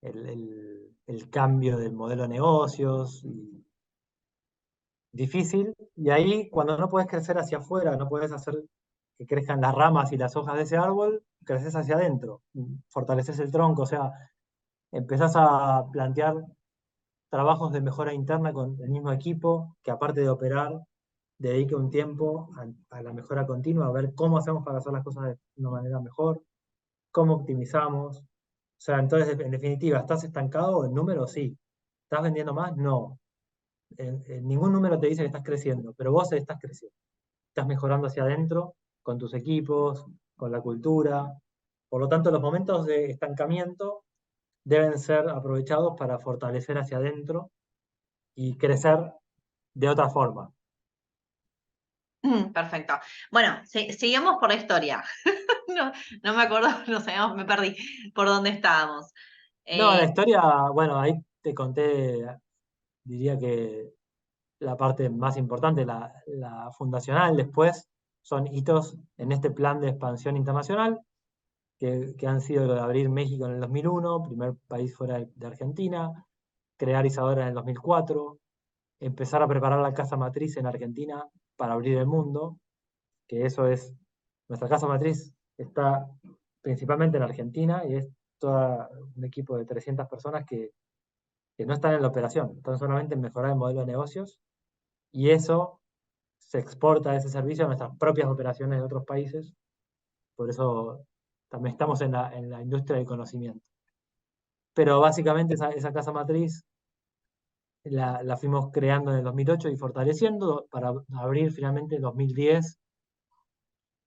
el cambio del modelo de negocios, y difícil, y ahí cuando no puedes crecer hacia afuera, no puedes hacer que crezcan las ramas y las hojas de ese árbol, creces hacia adentro, fortaleces el tronco, o sea, empezás a plantear trabajos de mejora interna con el mismo equipo, que aparte de operar, dedique un tiempo a la mejora continua, a ver cómo hacemos para hacer las cosas de una manera mejor, cómo optimizamos. O sea, entonces, en definitiva, ¿estás estancado en números? Sí. ¿Estás vendiendo más? No. En ningún número te dice que estás creciendo, pero vos estás creciendo. Estás mejorando hacia adentro con tus equipos, con la cultura. Por lo tanto, los momentos de estancamiento deben ser aprovechados para fortalecer hacia adentro y crecer de otra forma. Perfecto. Bueno, sigamos por la historia. No, no me acuerdo, no sé, me perdí por dónde estábamos. No, Eh, la historia, bueno, ahí te conté, diría que la parte más importante, la fundacional. Después son hitos en este plan de expansión internacional, que han sido lo de abrir México en el 2001, primer país fuera de Argentina, crear Isadora en el 2004, empezar a preparar la casa matriz en Argentina para abrir el mundo, que eso es, nuestra casa matriz está principalmente en Argentina y es todo un equipo de 300 personas que no están en la operación, están solamente en mejorar el modelo de negocios, y eso se exporta ese servicio a nuestras propias operaciones de otros países. Por eso también estamos en la industria del conocimiento. Pero básicamente esa casa matriz la fuimos creando en el 2008 y fortaleciendo para abrir finalmente en 2010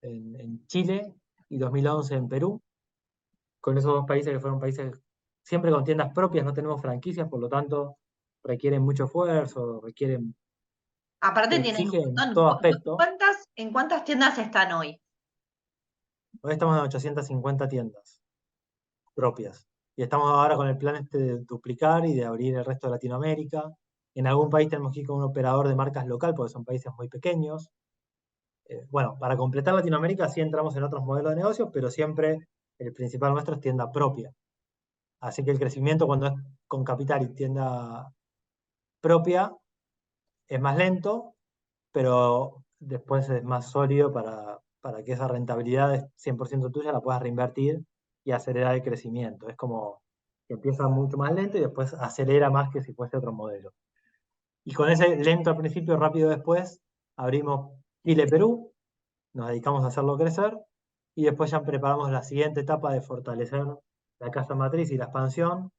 en Chile y 2011 en Perú, con esos dos países que fueron países siempre con tiendas propias, no tenemos franquicias, por lo tanto requieren mucho esfuerzo, Aparte te tienen un exigen en montón. todo aspecto. En cuántas tiendas están hoy? Hoy estamos en 850 tiendas propias. Y estamos ahora con el plan este de duplicar y de abrir el resto de Latinoamérica. En algún país tenemos que ir con un operador de marcas local porque son países muy pequeños. Bueno, para completar Latinoamérica sí entramos en otros modelos de negocio, pero siempre el principal nuestro es tienda propia. Así que el crecimiento cuando es con capital y tienda propia es más lento, pero después es más sólido para que esa rentabilidad es 100% tuya la puedas reinvertir y acelerar el crecimiento. Es como que empieza mucho más lento y después acelera más que si fuese otro modelo. Y con ese lento al principio, rápido después, abrimos Chile-Perú, nos dedicamos a hacerlo crecer y después ya preparamos la siguiente etapa de fortalecer la casa matriz y la expansión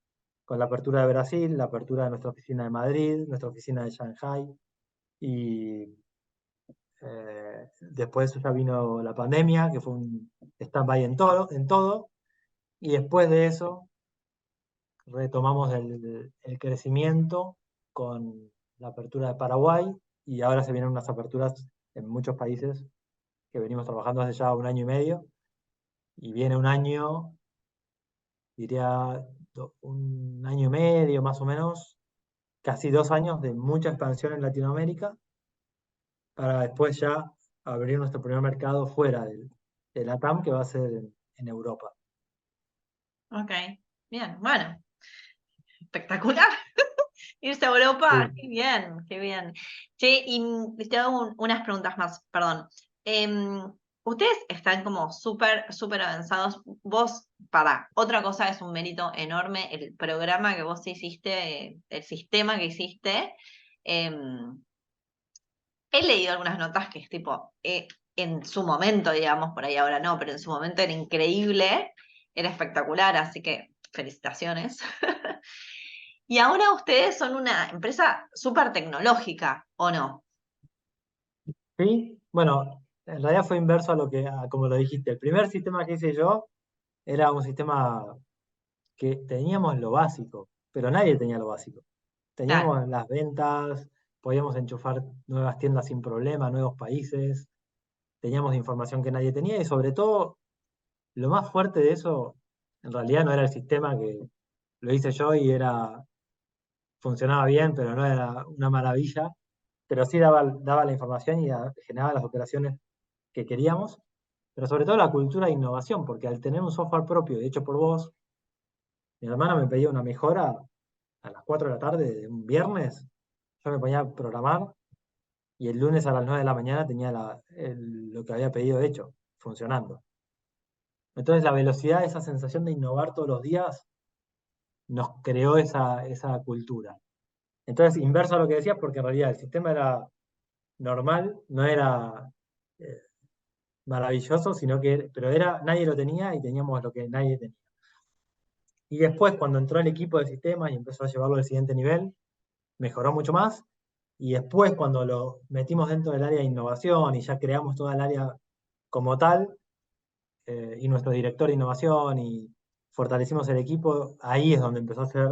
con la apertura de Brasil, la apertura de nuestra oficina de Madrid, nuestra oficina de Shanghai y después ya vino la pandemia, que fue un stand-by en todo, y después de eso retomamos el crecimiento con la apertura de Paraguay, y ahora se vienen unas aperturas en muchos países que venimos trabajando hace ya un año y medio, y viene un año, diría un año y medio más o menos, casi 2 años de mucha expansión en Latinoamérica, para después ya abrir nuestro primer mercado fuera de LATAM, que va a ser en Europa. Ok, bien, bueno, espectacular. Irse a Europa, Sí, qué bien, qué bien. Che, y te hago unas preguntas más, perdón. Em, Ustedes están como súper, súper avanzados. Vos, otra cosa es un mérito enorme, el programa que vos hiciste, el sistema que hiciste. em, He leído algunas notas que es tipo, en su momento, digamos, por ahí ahora no, pero en su momento era increíble, era espectacular, así que felicitaciones. Y ahora ustedes son una empresa súper tecnológica, ¿o no? sí, bueno, en realidad fue inverso a como lo dijiste. El primer sistema que hice yo era un sistema que teníamos lo básico, pero nadie tenía lo básico. Claro. Teníamos las ventas, podíamos enchufar nuevas tiendas sin problema, nuevos países, teníamos información que nadie tenía y sobre todo, lo más fuerte de eso, en realidad no era el sistema que lo hice yo y funcionaba bien, pero no era una maravilla, pero sí daba la información y generaba las operaciones que queríamos, pero sobre todo la cultura de innovación, porque al tener un software propio hecho por vos, mi hermana me pedía una mejora a las 4 de la tarde de un viernes, yo me ponía a programar y el lunes a las 9 de la mañana tenía lo que había pedido hecho, funcionando. Entonces la velocidad, esa sensación de innovar todos los días, nos creó esa cultura. Entonces, inverso a lo que decías, porque en realidad el sistema era normal, no era eh, maravilloso, pero nadie lo tenía y teníamos lo que nadie tenía. Y después, cuando entró el equipo de sistemas y empezó a llevarlo al siguiente nivel, mejoró mucho más. Y después, cuando lo metimos dentro del área de innovación y ya creamos toda el área como tal, y nuestro director de innovación y fortalecimos el equipo, ahí es donde empezó a ser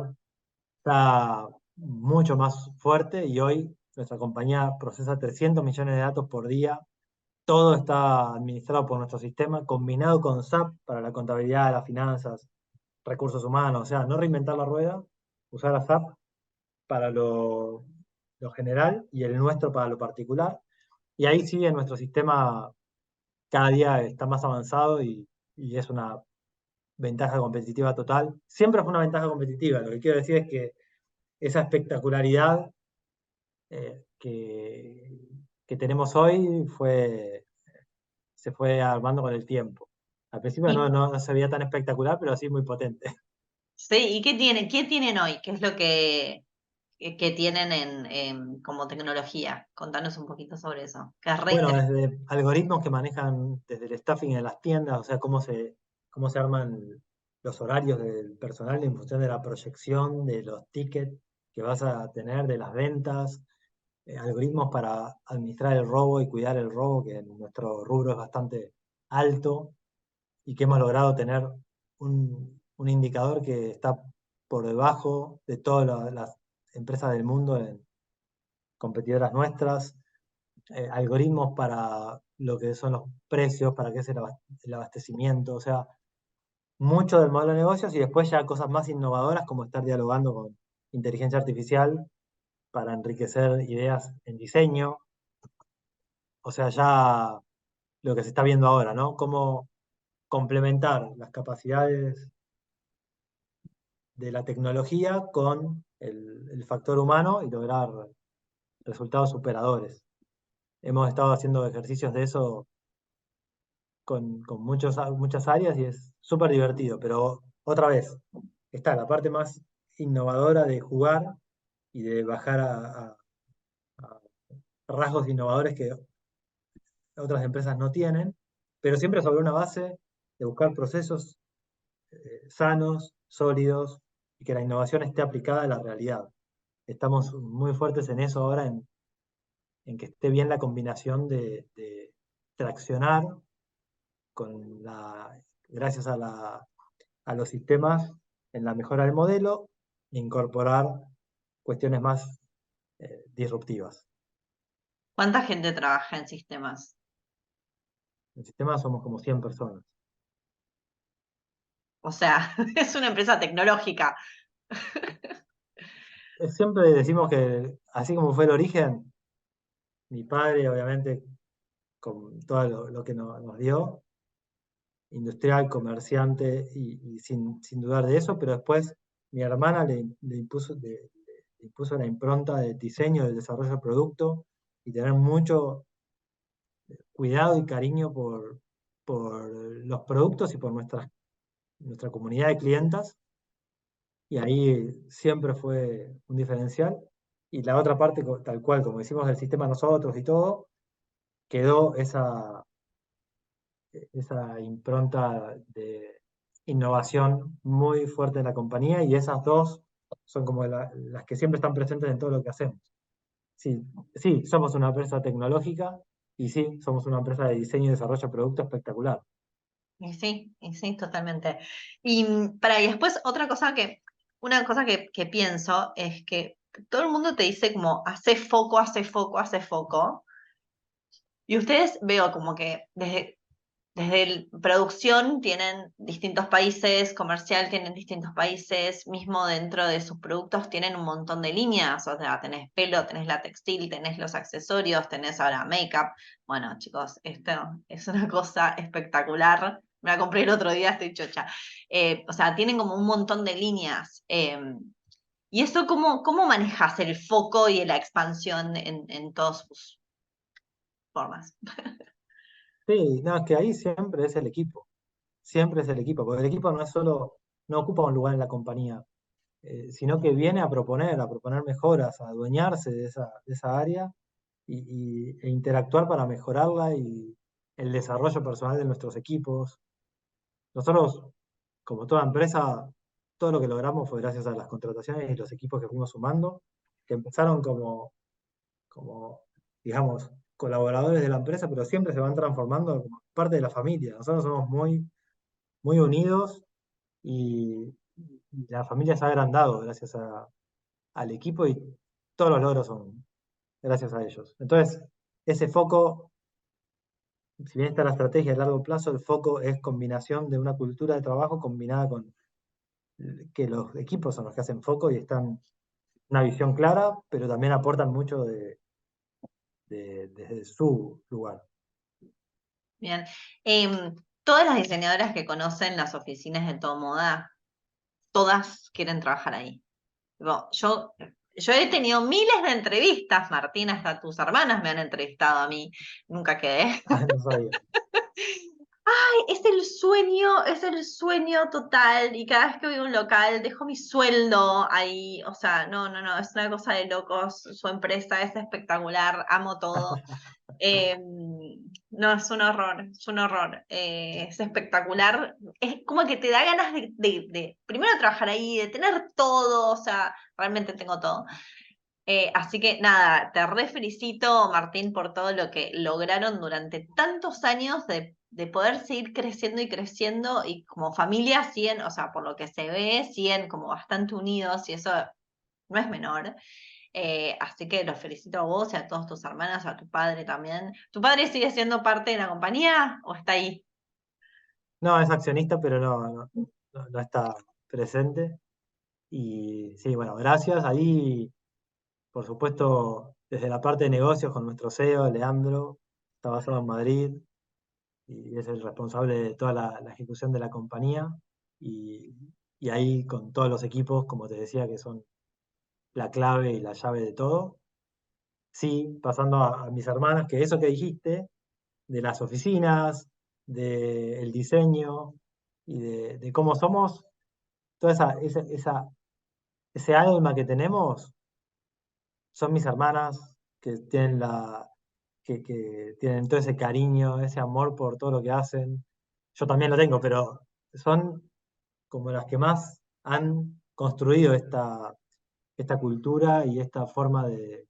está mucho más fuerte y hoy nuestra compañía procesa 300 millones de datos por día. Todo está administrado por nuestro sistema, combinado con SAP para la contabilidad, las finanzas, recursos humanos. O sea, no reinventar la rueda, usar a SAP para lo general y el nuestro para lo particular. Y ahí sí, en nuestro sistema cada día está más avanzado y es una ventaja competitiva total. Siempre fue una ventaja competitiva. Lo que quiero decir es que esa espectacularidad que tenemos hoy se fue armando con el tiempo. Al principio Y, no se veía tan espectacular, pero sí muy potente. sí, ¿y qué tienen hoy? ¿Qué es lo que tienen como tecnología? Contanos un poquito sobre eso, que es re Bueno, interesante. desde algoritmos que manejan desde el staffing en las tiendas, o sea, cómo se arman los horarios del personal en función de la proyección de los tickets que vas a tener, de las ventas, algoritmos para administrar el robo y cuidar el robo, que en nuestro rubro es bastante alto, y que hemos logrado tener un indicador que está por debajo de todas las empresas del mundo, competidoras nuestras, algoritmos para lo que son los precios, para qué es el abastecimiento, o sea, mucho del modelo de negocios y después ya cosas más innovadoras como estar dialogando con inteligencia artificial para enriquecer ideas en diseño, o sea, ya lo que se está viendo ahora, ¿no? Cómo complementar las capacidades de la tecnología con el factor humano y lograr resultados superadores. Hemos estado haciendo ejercicios de eso con muchas áreas y es súper divertido, pero otra vez, está la parte más innovadora de jugar y de bajar a rasgos innovadores que otras empresas no tienen, pero siempre sobre una base de buscar procesos sanos, sólidos y que la innovación esté aplicada a la realidad. Estamos muy fuertes en eso ahora, en que esté bien la combinación de traccionar gracias a los sistemas en la mejora del modelo e incorporar cuestiones más disruptivas. ¿Cuánta gente trabaja en sistemas? En sistemas somos como 100 personas. O sea, es una empresa tecnológica. Siempre decimos que así como fue el origen, mi padre obviamente con todo lo que nos dio, industrial, comerciante y sin dudar de eso, pero después mi hermana le impuso, puso la impronta del diseño, del desarrollo del producto y tener mucho cuidado y cariño por los productos y por nuestra comunidad de clientas. Y ahí siempre fue un diferencial. Y la otra parte, tal cual, como decimos del sistema nosotros y todo, quedó esa impronta de innovación muy fuerte en la compañía y esas dos son como las que siempre están presentes en todo lo que hacemos. Sí, sí, somos una empresa tecnológica y sí, somos una empresa de diseño y desarrollo de producto espectacular. Y sí, totalmente. Y después una cosa que pienso es que todo el mundo te dice como, hace foco, hace foco, hace foco. Y ustedes veo como que desde producción tienen distintos países, comercial tienen distintos países, mismo dentro de sus productos tienen un montón de líneas, o sea, tenés pelo, tenés la textil, tenés los accesorios, tenés ahora make-up. Bueno, chicos, esto es una cosa espectacular. Me la compré el otro día, estoy chocha. O sea, tienen como un montón de líneas. ¿Y eso cómo manejas el foco y la expansión en todas sus formas? Sí, no, es que ahí siempre es el equipo, porque el equipo no es solo, no ocupa un lugar en la compañía, sino que viene a proponer mejoras, a adueñarse de esa área e interactuar para mejorarla y el desarrollo personal de nuestros equipos. Nosotros, como toda empresa, todo lo que logramos fue gracias a las contrataciones y los equipos que fuimos sumando, que empezaron como, digamos, colaboradores de la empresa, pero siempre se van transformando como parte de la familia. Nosotros somos muy unidos y la familia se ha agrandado gracias al equipo y todos los logros son gracias a ellos. Entonces, ese foco, si bien está la estrategia a largo plazo, el foco es combinación de una cultura de trabajo combinada con que los equipos son los que hacen foco y están una visión clara, pero también aportan mucho desde su lugar. Bien. Todas las diseñadoras que conocen las oficinas de Todo Moda, todas quieren trabajar ahí. Tipo, yo he tenido miles de entrevistas, Martín, hasta tus hermanas me han entrevistado a mí, nunca quedé. Ah, no sabía. Es el sueño total. Y cada vez que voy a un local, dejo mi sueldo ahí. O sea, no, es una cosa de locos. Su empresa es espectacular, amo todo. Eh, no, es un horror, es un horror. Es espectacular. Es como que te da ganas de primero trabajar ahí, de tener todo, o sea, realmente tengo todo. Así que nada, te re felicito, Martín, por todo lo que lograron durante tantos años de poder seguir creciendo y creciendo y como familia siguen, o sea, por lo que se ve, siguen como bastante unidos y eso no es menor. Así que los felicito a vos y a todas tus hermanas, a tu padre también. ¿Tu padre sigue siendo parte de la compañía o está ahí? No, es accionista, pero no está presente. Y sí, bueno, gracias. Ahí, por supuesto, desde la parte de negocios con nuestro CEO, Leandro, está basado en Madrid y es el responsable de toda la ejecución de la compañía. Y, y ahí con todos los equipos, como te decía, que son la clave y la llave de todo. Sí, pasando a mis hermanas, que eso que dijiste, de las oficinas, del diseño y de cómo somos, toda ese alma que tenemos, son mis hermanas que tienen que tienen todo ese cariño, ese amor por todo lo que hacen. Yo también lo tengo, pero son como las que más han construido esta cultura y esta forma de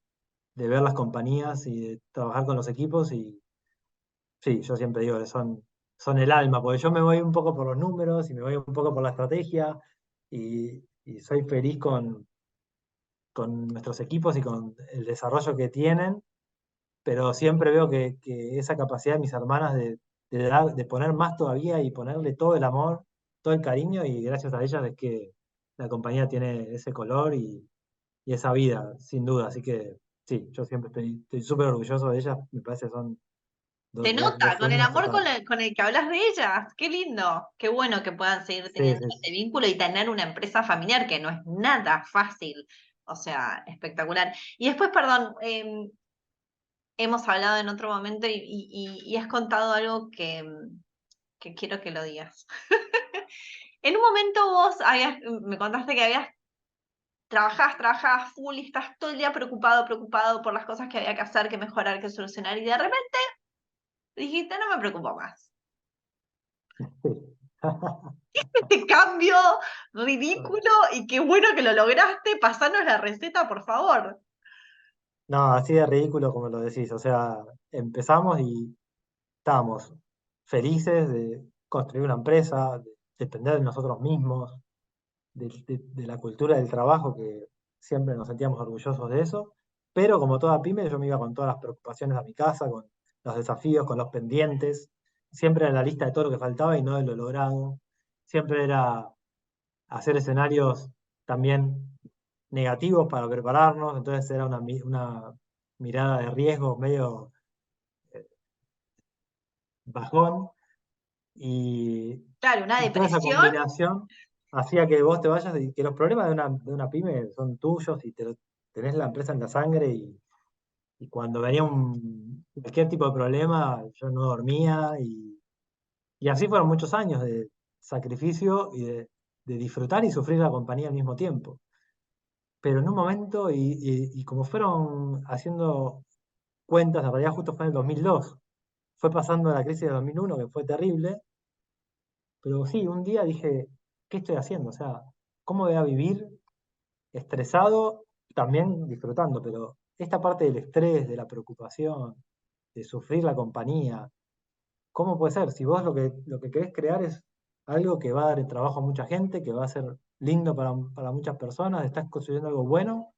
ver las compañías y de trabajar con los equipos. Y sí, yo siempre digo que son el alma, porque yo me voy un poco por los números y me voy un poco por la estrategia y soy feliz con nuestros equipos y con el desarrollo que tienen, pero siempre veo que esa capacidad de mis hermanas de poner más todavía y ponerle todo el amor, todo el cariño, y gracias a ellas es que la compañía tiene ese color y esa vida, sin duda. Así que sí, yo siempre estoy súper orgulloso de ellas, me parece que son Se dos nota con el genios amor totales. con el que hablas de ellas. Qué lindo. Qué bueno que puedan seguir Sí, teniendo sí, este vínculo y tener una empresa familiar que no es nada fácil. O sea, espectacular. Y después, perdón, hemos hablado en otro momento y has contado algo que quiero que lo digas. En un momento me contaste que trabajabas full y estás todo el día preocupado por las cosas que había que hacer, que mejorar, que solucionar, y de repente dijiste, no me preocupo más. Sí. Este cambio ridículo y qué bueno que lo lograste, pasanos la receta, por favor. No, así de ridículo como lo decís. O sea, empezamos y estábamos felices de construir una empresa, de depender de nosotros mismos, de la cultura del trabajo, que siempre nos sentíamos orgullosos de eso. Pero como toda pyme, yo me iba con todas las preocupaciones a mi casa, con los desafíos, con los pendientes. Siempre era la lista de todo lo que faltaba y no de lo logrado. Siempre era hacer escenarios también negativos para prepararnos. Entonces era una mirada de riesgo medio bajón. Y, Claro, una y toda esa depresión. combinación hacía que vos te vayas y que los problemas de una pyme son tuyos y tenés la empresa en la sangre y cuando venía cualquier tipo de problema yo no dormía y así fueron muchos años de sacrificio y de disfrutar y sufrir la compañía al mismo tiempo. Pero en un momento, y como fueron haciendo cuentas, en realidad justo fue en el 2002, fue pasando la crisis de 2001 que fue terrible. Pero sí, un día dije, ¿qué estoy haciendo? O sea, ¿cómo voy a vivir estresado, también disfrutando? Pero esta parte del estrés, de la preocupación, de sufrir la compañía, ¿cómo puede ser? Si vos lo que querés crear es algo que va a dar el trabajo a mucha gente, que va a ser lindo para muchas personas, estás construyendo algo bueno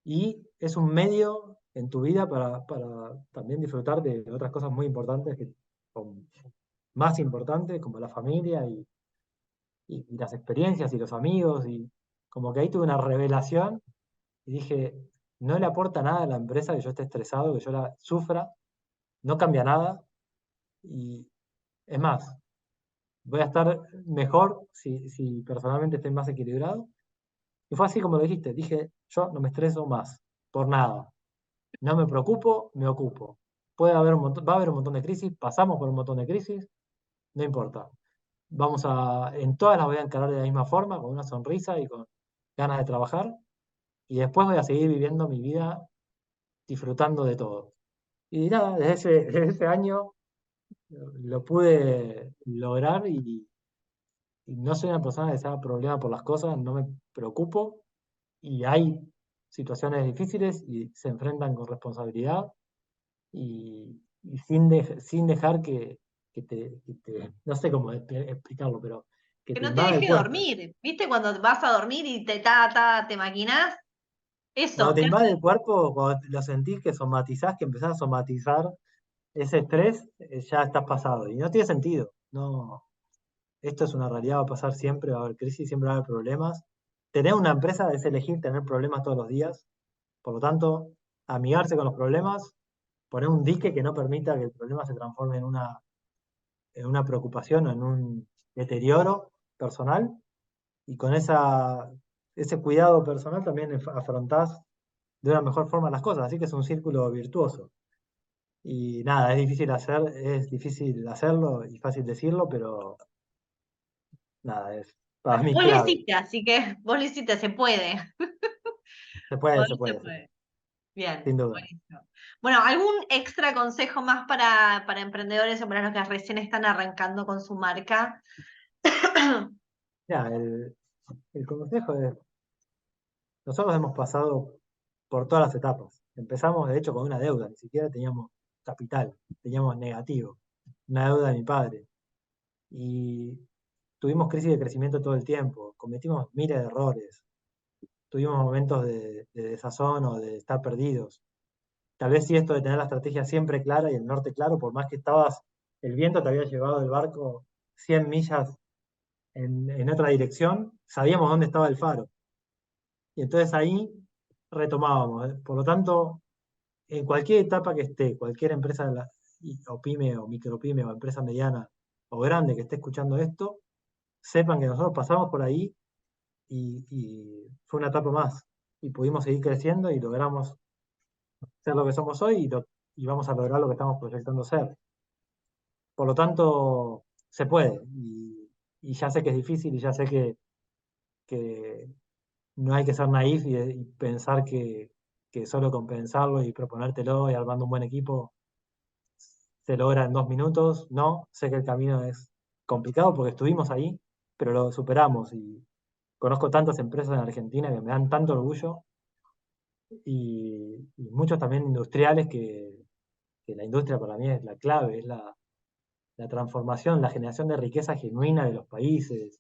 y es un medio en tu vida para también disfrutar de otras cosas muy importantes, son más importantes, como la familia y las experiencias y los amigos, y como que ahí tuve una revelación y dije, no le aporta nada a la empresa que yo esté estresado, que yo la sufra, no cambia nada, y es más, voy a estar mejor si personalmente estoy más equilibrado. Y fue así como lo dijiste, dije, yo no me estreso más, por nada, no me preocupo, me ocupo. Va a haber un montón de crisis, pasamos por un montón de crisis, no importa. En todas las voy a encarar de la misma forma, con una sonrisa y con ganas de trabajar, y después voy a seguir viviendo mi vida disfrutando de todo. Y nada, desde ese año lo pude lograr y no soy una persona que se haga problema por las cosas, no me preocupo y hay situaciones difíciles y se enfrentan con responsabilidad y sin dejar no sé cómo explicarlo, pero que Que te no te invada el deje cuerpo. dormir. ¿Viste cuando vas a dormir y te maquinás? Cuando Eso, te te invade hace. el cuerpo, cuando lo sentís que somatizás, que empezás a somatizar ese estrés, ya estás pasado. Y no tiene sentido. No, esto es una realidad, va a pasar siempre, va a haber crisis, siempre va a haber problemas. Tener una empresa es elegir tener problemas todos los días. Por lo tanto, amigarse con los problemas, poner un dique que no permita que el problema se transforme en una preocupación o en un deterioro personal. Y con ese cuidado personal también afrontás de una mejor forma las cosas. Así que es un círculo virtuoso. Y nada, es difícil hacerlo y fácil decirlo, pero nada, es para Bueno, mí vos lo clave. hiciste, así que vos lo hiciste, se puede. Se puede, se Poder se puede, se puede, puede. Bien, sin duda. buenísimo. Bueno, ¿algún extra consejo más para emprendedores o para los que recién están arrancando con su marca? Ya, el consejo es, nosotros hemos pasado por todas las etapas. Empezamos, de hecho, con una deuda, ni siquiera teníamos capital, teníamos negativo, una deuda de mi padre. Y tuvimos crisis de crecimiento todo el tiempo, cometimos miles de errores, tuvimos momentos de desazón o de estar perdidos. Tal vez sí esto de tener la estrategia siempre clara y el norte claro, por más que el viento te había llevado el barco 100 millas en otra dirección, sabíamos dónde estaba el faro. Y entonces ahí retomábamos. Por lo tanto, en cualquier etapa que esté, cualquier empresa o pyme o micropyme o empresa mediana o grande que esté escuchando esto, sepan que nosotros pasamos por ahí y fue una etapa más. y pudimos seguir creciendo y logramos ser lo que somos hoy y vamos a lograr lo que estamos proyectando ser. Por lo tanto, se puede. Y ya sé que es difícil y ya sé que no hay que ser naif y pensar que solo con pensarlo y proponértelo y armando un buen equipo se logra en 2 minutos. No, sé que el camino es complicado porque estuvimos ahí, pero lo superamos y conozco tantas empresas en Argentina que me dan tanto orgullo y muchos también industriales que la industria para mí es la clave, es la transformación, la generación de riqueza genuina de los países.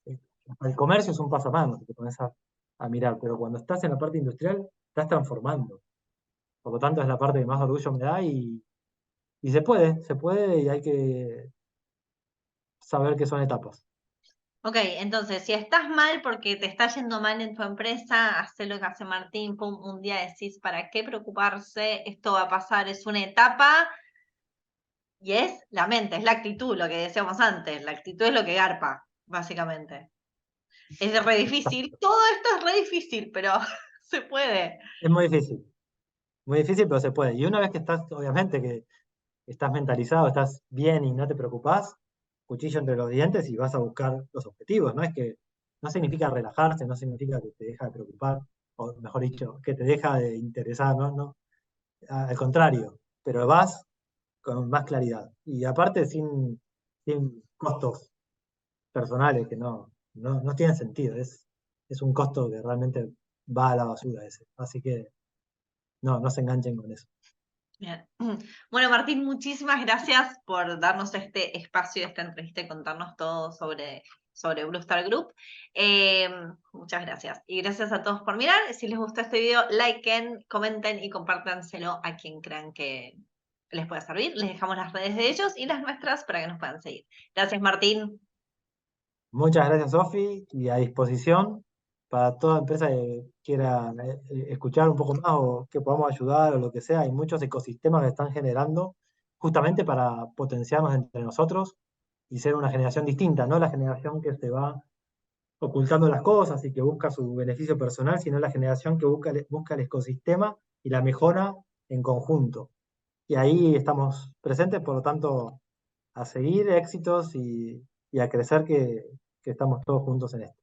El comercio es un paso más, si te pones a mirar, pero cuando estás en la parte industrial, estás transformando. Por lo tanto, es la parte que más orgullo me da y se puede y hay que saber que son etapas. Ok, entonces, si estás mal porque te está yendo mal en tu empresa, haz lo que hace Martín, pum, un día decís, ¿para qué preocuparse? Esto va a pasar, es una etapa y es la mente, es la actitud, lo que decíamos antes, la actitud es lo que garpa, básicamente. Es re difícil, todo esto es re difícil, pero se puede. Es muy difícil, pero se puede. Y una vez que estás, obviamente, que estás mentalizado, estás bien y no te preocupás, cuchillo entre los dientes y vas a buscar los objetivos, ¿no? Es que no significa relajarse, no significa que te deja de preocupar, o mejor dicho, que te deja de interesar, ¿no? No, al contrario, pero vas con más claridad. Y aparte sin costos personales que no tienen sentido, es un costo que realmente va a la basura ese. Así que no se enganchen con eso. Bien. Bueno, Martín, muchísimas gracias por darnos este espacio, esta entrevista y contarnos todo sobre Blue Star Group. Eh, Muchas gracias. Y gracias a todos por mirar. Si les gustó este video, liken, comenten y compártanselo a quien crean que les pueda servir. Les dejamos las redes de ellos y las nuestras para que nos puedan seguir. Gracias, Martín. Muchas gracias, Sofi, y a disposición para toda empresa que quiera escuchar un poco más o que podamos ayudar o lo que sea. Hay muchos ecosistemas que están generando justamente para potenciarnos entre nosotros y ser una generación distinta, no la generación que se va ocultando las cosas y que busca su beneficio personal, sino la generación que busca el ecosistema y la mejora en conjunto. Y ahí estamos presentes, por lo tanto, a seguir éxitos y a crecer que estamos todos juntos en esto.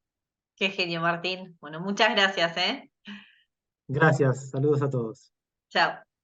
Qué genio, Martín. Bueno, muchas gracias, ¿eh? Gracias, saludos a todos. Chao.